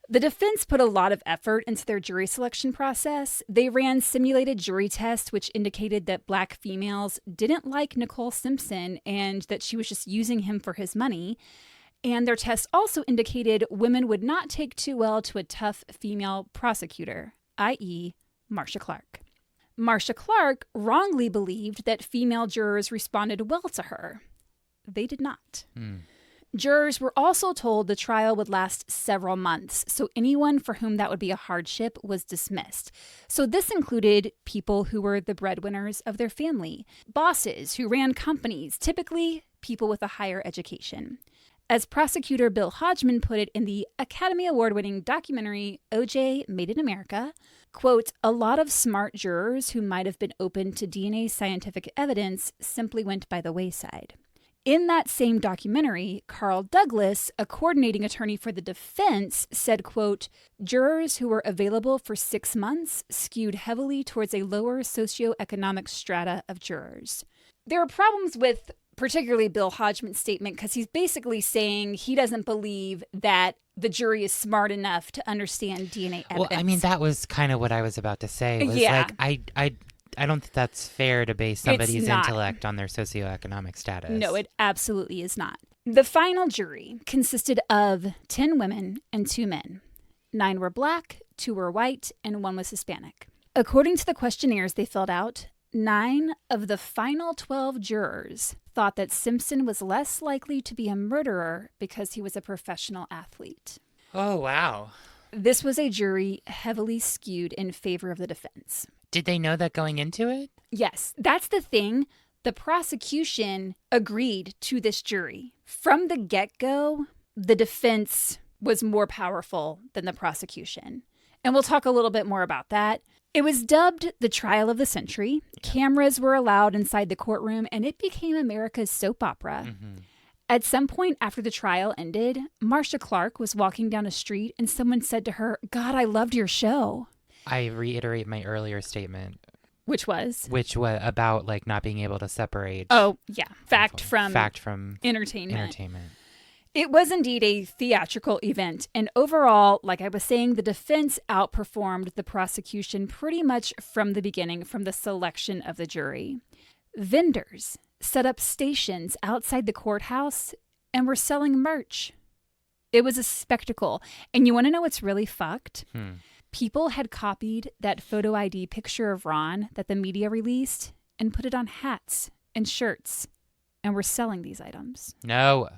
The defense put a lot of effort into their jury selection process. They ran simulated jury tests, which indicated that black females didn't like Nicole Simpson and that she was just using him for his money. And their tests also indicated women would not take too well to a tough female prosecutor, i.e. Marcia Clark. Marcia Clark wrongly believed that female jurors responded well to her. They did not. Jurors were also told the trial would last several months, so anyone for whom that would be a hardship was dismissed. So this included people who were the breadwinners of their family, bosses who ran companies, typically people with a higher education. As prosecutor Bill Hodgman put it in the Academy Award-winning documentary O.J. Made in America, quote, a lot of smart jurors who might have been open to DNA scientific evidence simply went by the wayside. In that same documentary, Carl Douglas, a coordinating attorney for the defense, said, quote, jurors who were available for 6 months skewed heavily towards a lower socioeconomic strata of jurors. There are problems with particularly Bill Hodgman's statement, because he's basically saying he doesn't believe that the jury is smart enough to understand DNA evidence. Well, I mean, that was kind of what I was about to say. Was like, I don't think that's fair to base somebody's intellect on their socioeconomic status. No, it absolutely is not. The final jury consisted of 10 women and 2 men. 9 were black, 2 were white, and 1 was Hispanic. According to the questionnaires they filled out, 9 of the final 12 jurors thought that Simpson was less likely to be a murderer because he was a professional athlete. Oh, wow. This was a jury heavily skewed in favor of the defense. Did they know that going into it? Yes, that's the thing. The prosecution agreed to this jury. From the get-go, the defense was more powerful than the prosecution. And we'll talk a little bit more about that. It was dubbed the trial of the century. Cameras were allowed inside the courtroom, and it became America's soap opera. Mm-hmm. At some point after the trial ended, Marcia Clark was walking down a street, and someone said to her, "God, I loved your show." I reiterate my earlier statement. Which was about like not being able to separate. Oh, yeah. Fact from entertainment. It was indeed a theatrical event. And overall, like I was saying, the defense outperformed the prosecution pretty much from the beginning, from the selection of the jury. Vendors set up stations outside the courthouse and were selling merch. It was a spectacle. And you want to know what's really fucked? People had copied that photo ID picture of Ron that the media released and put it on hats and shirts and were selling these items. No.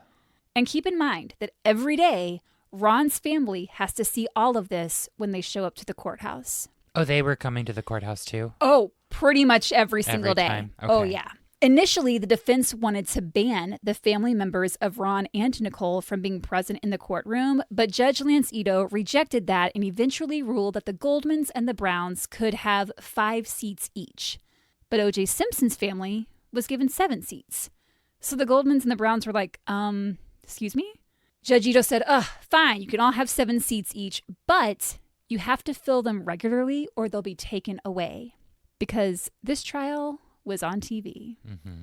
And keep in mind that every day, Ron's family has to see all of this when they show up to the courthouse. Oh, they were coming to the courthouse too? Oh, pretty much every single day. Time? Okay. Oh, yeah. Initially, the defense wanted to ban the family members of Ron and Nicole from being present in the courtroom, but Judge Lance Ito rejected that and eventually ruled that the Goldmans and the Browns could have 5 seats each. But O.J. Simpson's family was given 7 seats. So the Goldmans and the Browns were like, excuse me? Judge Ito said, fine, you can all have 7 seats each, but you have to fill them regularly or they'll be taken away. Because this trial was on TV,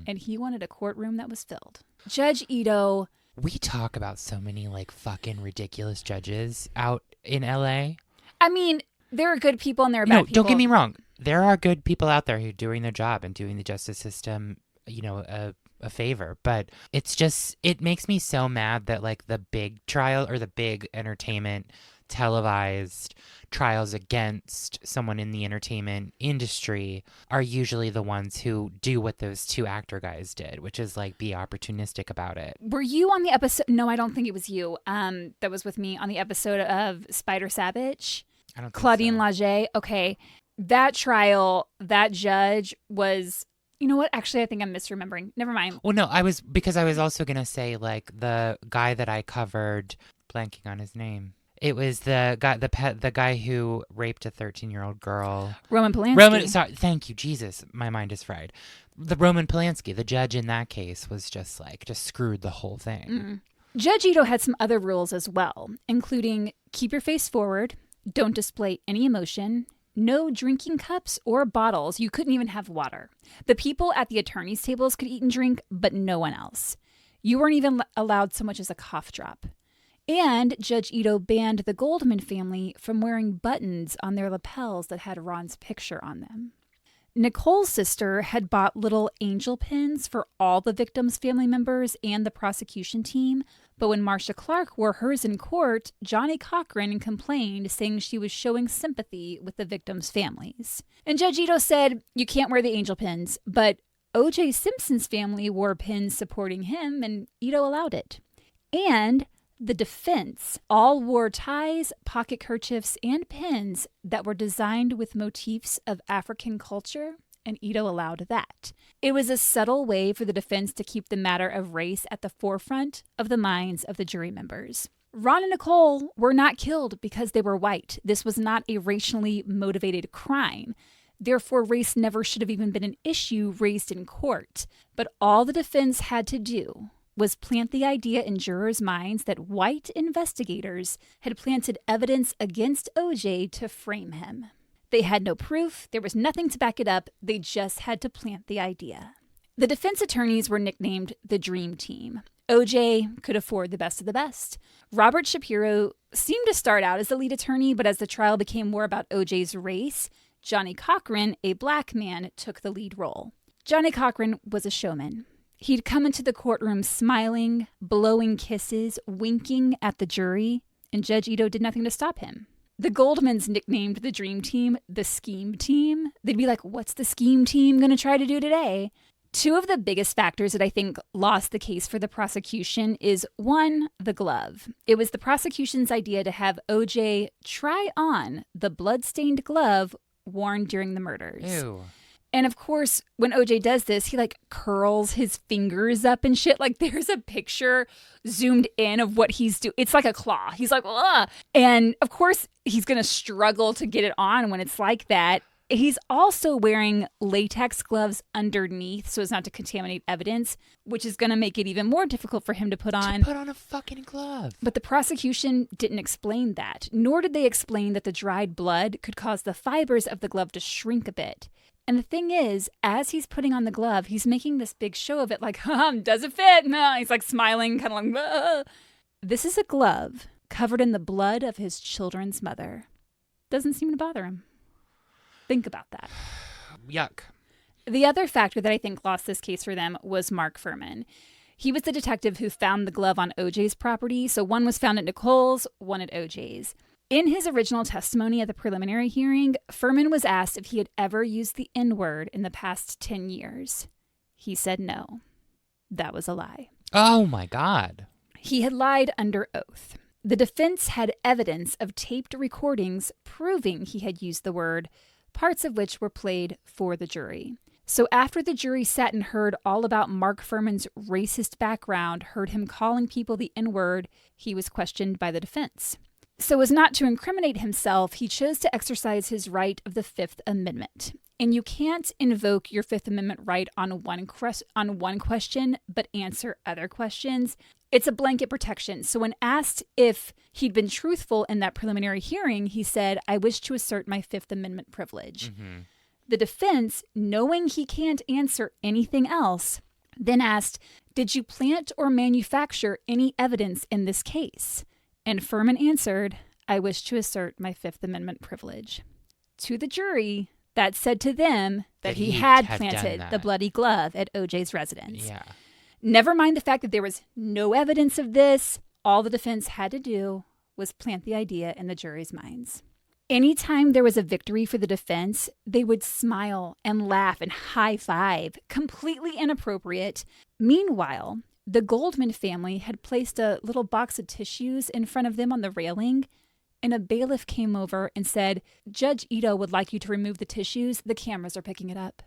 and he wanted a courtroom that was filled. Judge Ito... We talk about so many, like, fucking ridiculous judges out in L.A. I mean, there are good people and there are bad people. No, don't get me wrong. There are good people out there who are doing their job and doing the justice system, a favor. But it's just, it makes me so mad that, like, the big trial or the big entertainment televised trials against someone in the entertainment industry are usually the ones who do what those 2 actor guys did, which is like be opportunistic about it. Were you on the episode? No, I don't think it was you. That was with me on the episode of Spider Savage. I don't think Claudine so. Laget. Okay. That trial, that judge was, you know what? Actually, I think I'm misremembering. Never mind. Well, no, I was also going to say like the guy that I covered, blanking on his name. It was the guy who raped a 13-year-old girl. Roman Polanski. Sorry, thank you, Jesus. My mind is fried. The Roman Polanski, the judge in that case, was just screwed the whole thing. Judge Ito had some other rules as well, including keep your face forward, don't display any emotion, no drinking cups or bottles. You couldn't even have water. The people at the attorney's tables could eat and drink, but no one else. You weren't even allowed so much as a cough drop. And Judge Ito banned the Goldman family from wearing buttons on their lapels that had Ron's picture on them. Nicole's sister had bought little angel pins for all the victims' family members and the prosecution team, but when Marcia Clark wore hers in court, Johnny Cochran complained, saying she was showing sympathy with the victims' families. And Judge Ito said, you can't wear the angel pins, but O.J. Simpson's family wore pins supporting him, and Ito allowed it. And the defense all wore ties, pocket kerchiefs, and pins that were designed with motifs of African culture, and Ito allowed that. It was a subtle way for the defense to keep the matter of race at the forefront of the minds of the jury members. Ron and Nicole were not killed because they were white. This was not a racially motivated crime. Therefore, race never should have even been an issue raised in court. But all the defense had to do was plant the idea in jurors' minds that white investigators had planted evidence against OJ to frame him. They had no proof, there was nothing to back it up, they just had to plant the idea. The defense attorneys were nicknamed the Dream Team. OJ could afford the best of the best. Robert Shapiro seemed to start out as the lead attorney, but as the trial became more about OJ's race, Johnny Cochran, a black man, took the lead role. Johnny Cochran was a showman. He'd come into the courtroom smiling, blowing kisses, winking at the jury, and Judge Ito did nothing to stop him. The Goldmans nicknamed the Dream Team the Scheme Team. They'd be like, what's the Scheme Team going to try to do today? 2 of the biggest factors that I think lost the case for the prosecution is 1, the glove. It was the prosecution's idea to have OJ try on the blood-stained glove worn during the murders. Ew. And of course, when OJ does this, he like curls his fingers up and shit. Like there's a picture zoomed in of what he's doing. It's like a claw. He's like, ugh. And of course, he's going to struggle to get it on when it's like that. He's also wearing latex gloves underneath so as not to contaminate evidence, which is going to make it even more difficult for him to put on. To put on a fucking glove. But the prosecution didn't explain that, nor did they explain that the dried blood could cause the fibers of the glove to shrink a bit. And the thing is, as he's putting on the glove, he's making this big show of it like, does it fit? No, he's like smiling, kind of like, ah. This is a glove covered in the blood of his children's mother. Doesn't seem to bother him. Think about that. Yuck. The other factor that I think lost this case for them was Mark Fuhrman. He was the detective who found the glove on OJ's property. So one was found at Nicole's, one at OJ's. In his original testimony at the preliminary hearing, Fuhrman was asked if he had ever used the N-word in the past 10 years. He said no. That was a lie. Oh my God. He had lied under oath. The defense had evidence of taped recordings proving he had used the word, parts of which were played for the jury. So after the jury sat and heard all about Mark Fuhrman's racist background, heard him calling people the N-word, he was questioned by the defense. So as not to incriminate himself, he chose to exercise his right of the Fifth Amendment. And you can't invoke your Fifth Amendment right on one question, but answer other questions. It's a blanket protection. So when asked if he'd been truthful in that preliminary hearing, he said, "I wish to assert my Fifth Amendment privilege." Mm-hmm. The defense, knowing he can't answer anything else, then asked, "Did you plant or manufacture any evidence in this case?" And Fuhrman answered, "I wish to assert my Fifth Amendment privilege." To the jury, that said to them that he had planted the bloody glove at OJ's residence. Yeah. Never mind the fact that there was no evidence of this. All the defense had to do was plant the idea in the jury's minds. Anytime there was a victory for the defense, they would smile and laugh and high five, completely inappropriate. Meanwhile, the Goldman family had placed a little box of tissues in front of them on the railing, and a bailiff came over and said, "Judge Ito would like you to remove the tissues. The cameras are picking it up."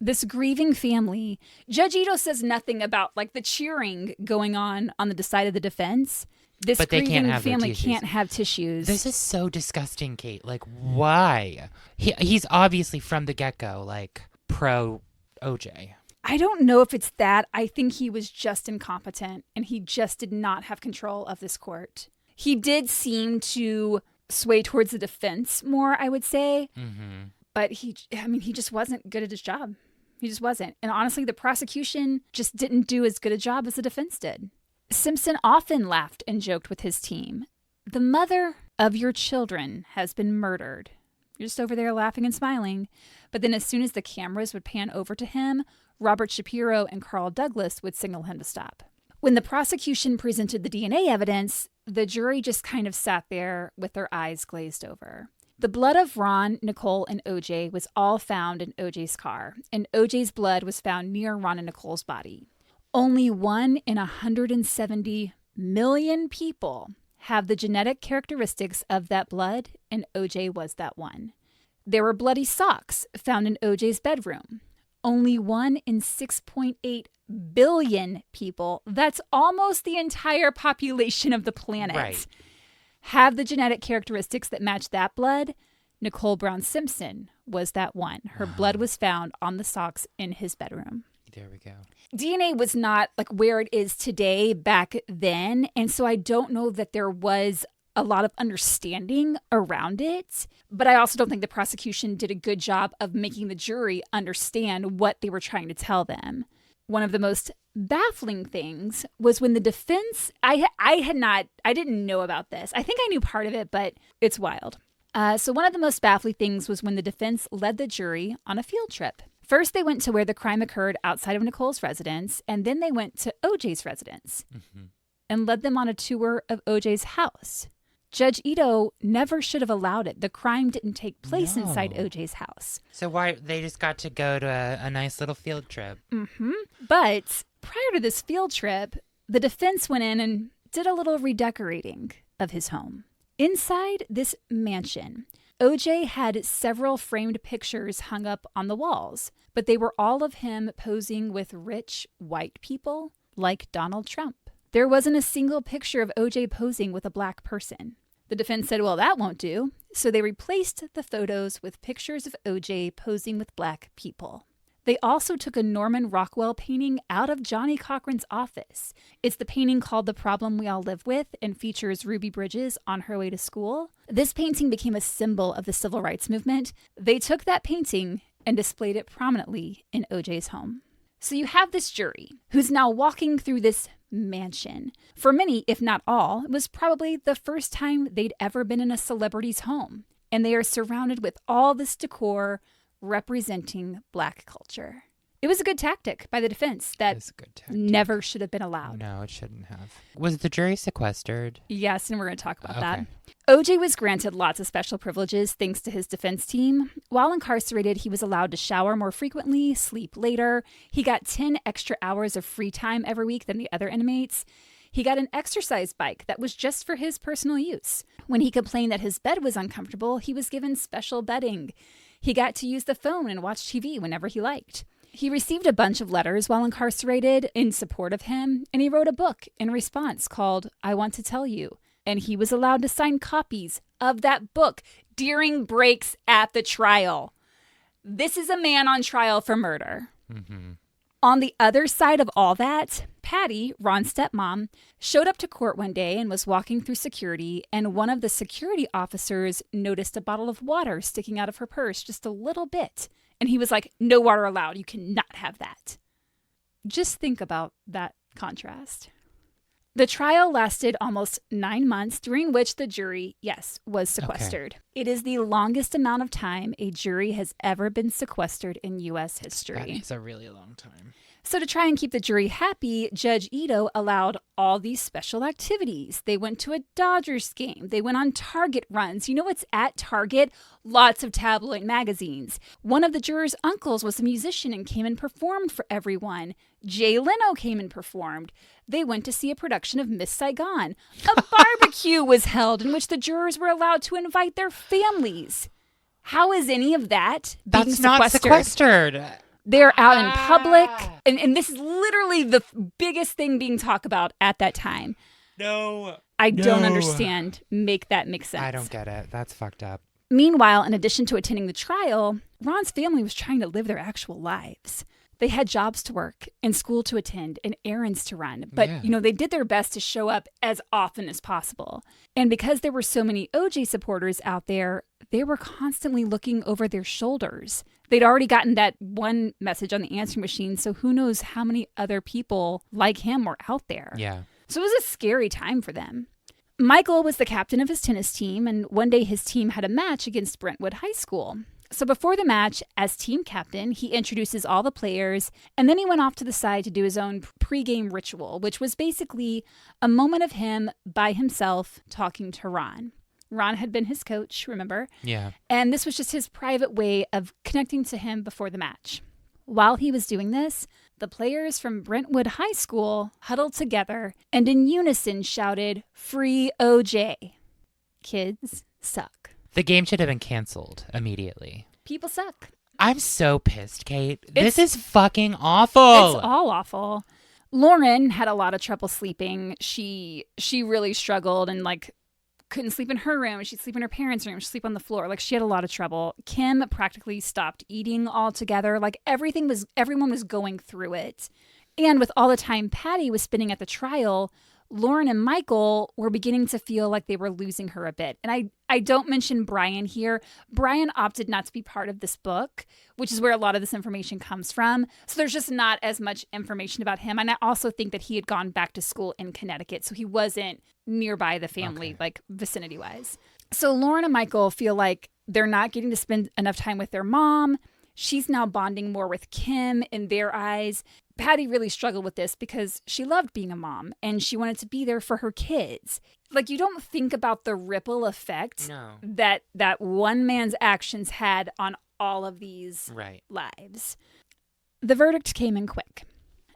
This grieving family, Judge Ito says nothing about like the cheering going on the side of the defense. This but they grieving can't have family can't have tissues. This is so disgusting, Kate. Like, why? He's obviously from the get-go, like, pro OJ. I don't know if it's that. I think he was just incompetent and he just did not have control of this court. He did seem to sway towards the defense more, I would say. Mm-hmm. But he just wasn't good at his job. He just wasn't. And honestly, the prosecution just didn't do as good a job as the defense did. Simpson often laughed and joked with his team. "The mother of your children has been murdered." You're just over there laughing and smiling. But then as soon as the cameras would pan over to him, Robert Shapiro and Carl Douglas would signal him to stop. When the prosecution presented the DNA evidence, the jury just kind of sat there with their eyes glazed over. The blood of Ron, Nicole, and OJ was all found in OJ's car, and OJ's blood was found near Ron and Nicole's body. Only 1 in 170 million people have the genetic characteristics of that blood, and OJ was that one. There were bloody socks found in OJ's bedroom. Only 1 in 6.8 billion people, that's almost the entire population of the planet, right, have the genetic characteristics that match that blood. Nicole Brown Simpson was that one. Her blood was found on the socks in his bedroom. There we go. DNA was not like where it is today back then. And so I don't know that there was a lot of understanding around it. But I also don't think the prosecution did a good job of making the jury understand what they were trying to tell them. One of the most baffling things was when the defense, I didn't know about this. I think I knew part of it, but it's wild. So one of the most baffling things was when the defense led the jury on a field trip. First, they went to where the crime occurred outside of Nicole's residence, and then they went to OJ's residence and led them on a tour of OJ's house. Judge Ito never should have allowed it. The crime didn't take place inside OJ's house. So why they just got to go to a nice little field trip? Mm-hmm. But prior to this field trip, the defense went in and did a little redecorating of his home. Inside this mansion, OJ had several framed pictures hung up on the walls, but they were all of him posing with rich white people like Donald Trump. There wasn't a single picture of OJ posing with a black person. The defense said, well, that won't do. So they replaced the photos with pictures of OJ posing with black people. They also took a Norman Rockwell painting out of Johnny Cochran's office. It's the painting called The Problem We All Live With and features Ruby Bridges on her way to school. This painting became a symbol of the civil rights movement. They took that painting and displayed it prominently in OJ's home. So you have this jury who's now walking through this mansion. For many, if not all, it was probably the first time they'd ever been in a celebrity's home. And they are surrounded with all this decor representing black culture. It was a good tactic by the defense that never should have been allowed. No, it shouldn't have. Was the jury sequestered? Yes, and we're going to talk about that. OJ was granted lots of special privileges thanks to his defense team. While incarcerated, he was allowed to shower more frequently, sleep later. He got 10 extra hours of free time every week than the other inmates. He got an exercise bike that was just for his personal use. When he complained that his bed was uncomfortable, he was given special bedding. He got to use the phone and watch TV whenever he liked. He received a bunch of letters while incarcerated in support of him, and he wrote a book in response called I Want to Tell You. And he was allowed to sign copies of that book during breaks at the trial. This is a man on trial for murder. Mm-hmm. On the other side of all that, Patty, Ron's stepmom, showed up to court one day and was walking through security, and one of the security officers noticed a bottle of water sticking out of her purse just a little bit. And he was like, no water allowed. You cannot have that. Just think about that contrast. The trial lasted almost 9 months, during which the jury, yes, was sequestered. Okay. It is the longest amount of time a jury has ever been sequestered in U.S. history. That is a really long time. So to try and keep the jury happy, Judge Ito allowed all these special activities. They went to a Dodgers game. They went on Target runs. You know what's at Target? Lots of tabloid magazines. One of the jurors' uncles was a musician and came and performed for everyone. Jay Leno came and performed. They went to see a production of Miss Saigon. A barbecue was held in which the jurors were allowed to invite their families. How is any of that being sequestered? That's not sequestered. They're out in public. And this is literally the biggest thing being talked about at that time. No. I don't understand. Make that make sense. I don't get it. That's fucked up. Meanwhile, in addition to attending the trial, Ron's family was trying to live their actual lives. They had jobs to work and school to attend and errands to run. But, they did their best to show up as often as possible. And because there were so many OJ supporters out there, they were constantly looking over their shoulders. They'd already gotten that one message on the answering machine, so who knows how many other people like him were out there. Yeah. So it was a scary time for them. Michael was the captain of his tennis team, and one day his team had a match against Brentwood High School. So before the match, as team captain, he introduces all the players, and then he went off to the side to do his own pregame ritual, which was basically a moment of him by himself talking to Ron. Ron had been his coach, remember? Yeah. And this was just his private way of connecting to him before the match. While he was doing this, the players from Brentwood High School huddled together and in unison shouted, "Free OJ." Kids suck. The game should have been canceled immediately. People suck. I'm so pissed, Kate. This is fucking awful. It's all awful. Lauren had a lot of trouble sleeping. She really struggled and couldn't sleep in her room. She'd sleep in her parents' room. She'd sleep on the floor. She had a lot of trouble. Kim practically stopped eating altogether. Everyone was going through it. And with all the time Patty was spending at the trial, Lauren and Michael were beginning to feel like they were losing her a bit. And I don't mention Brian here. Brian opted not to be part of this book, which is where a lot of this information comes from. So there's just not as much information about him. And I also think that he had gone back to school in Connecticut, so he wasn't nearby the family, vicinity-wise. So Lauren and Michael feel like they're not getting to spend enough time with their mom. She's now bonding more with Kim in their eyes. Patty really struggled with this because she loved being a mom and she wanted to be there for her kids. You don't think about the ripple effect that one man's actions had on all of these lives. The verdict came in quick.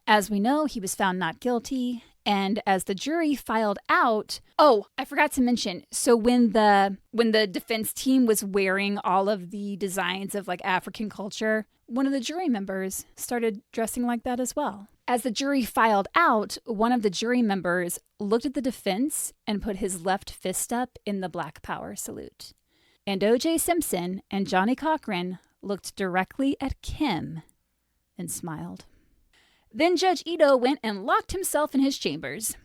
As we know, he was found not guilty, And as the jury filed out, oh, I forgot to mention. So when the defense team was wearing all of the designs of like African culture, one of the jury members started dressing like that as well. As the jury filed out, one of the jury members looked at the defense and put his left fist up in the Black Power salute. And O.J. Simpson and Johnny Cochran looked directly at Kim and smiled. Then Judge Ito went and locked himself in his chambers.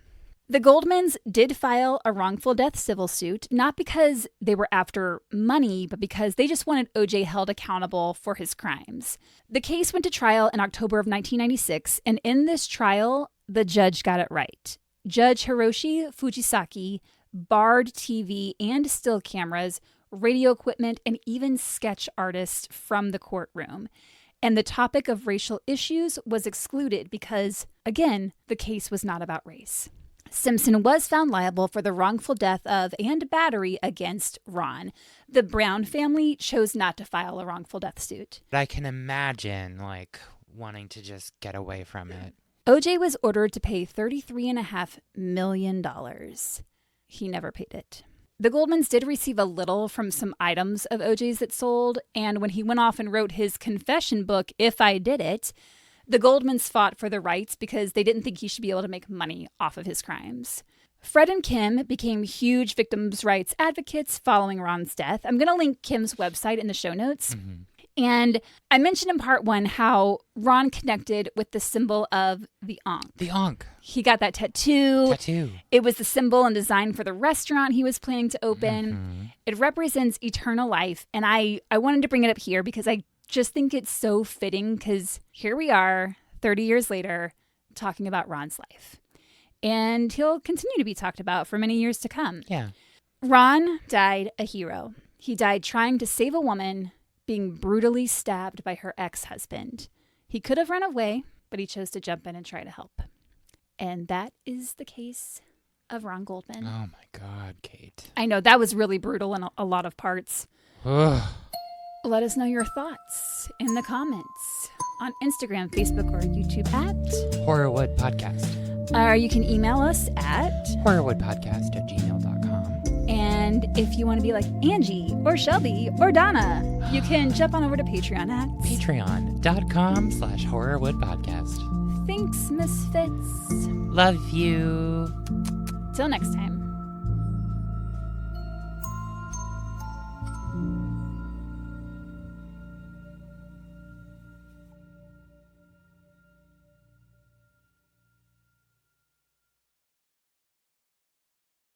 The Goldmans did file a wrongful death civil suit, not because they were after money, but because they just wanted O.J. held accountable for his crimes. The case went to trial in October of 1996, and in this trial, the judge got it right. Judge Hiroshi Fujisaki barred TV and still cameras, radio equipment, and even sketch artists from the courtroom. And the topic of racial issues was excluded because, again, the case was not about race. Simpson was found liable for the wrongful death of and battery against Ron. The Brown family chose not to file a wrongful death suit. I can imagine, wanting to just get away from it. OJ was ordered to pay $33.5 million. He never paid it. The Goldmans did receive a little from some items of OJ's that sold, and when he went off and wrote his confession book, If I Did It, the Goldmans fought for the rights because they didn't think he should be able to make money off of his crimes. Fred and Kim became huge victims' rights advocates following Ron's death. I'm going to link Kim's website in the show notes. Mm-hmm. And I mentioned in part 1 how Ron connected with the symbol of the Ankh. The Ankh. He got that tattoo. It was the symbol and design for the restaurant he was planning to open. Mm-hmm. It represents eternal life. And I wanted to bring it up here because I just think it's so fitting because here we are 30 years later talking about Ron's life. And he'll continue to be talked about for many years to come. Yeah. Ron died a hero. He died trying to save a woman being brutally stabbed by her ex-husband. He could have run away, but he chose to jump in and try to help. And that is the case of Ron Goldman. Oh my God, Kate. I know, that was really brutal in a lot of parts. Let us know your thoughts in the comments on Instagram, Facebook, or YouTube at Horrorwood Podcast. You can email us at horrorwoodpodcast@gmail.com. And if you want to be like Angie or Shelby or Donna, you can jump on over to Patreon at patreon.com/horrorwoodpodcast. Thanks, Misfits. Love you. Till next time.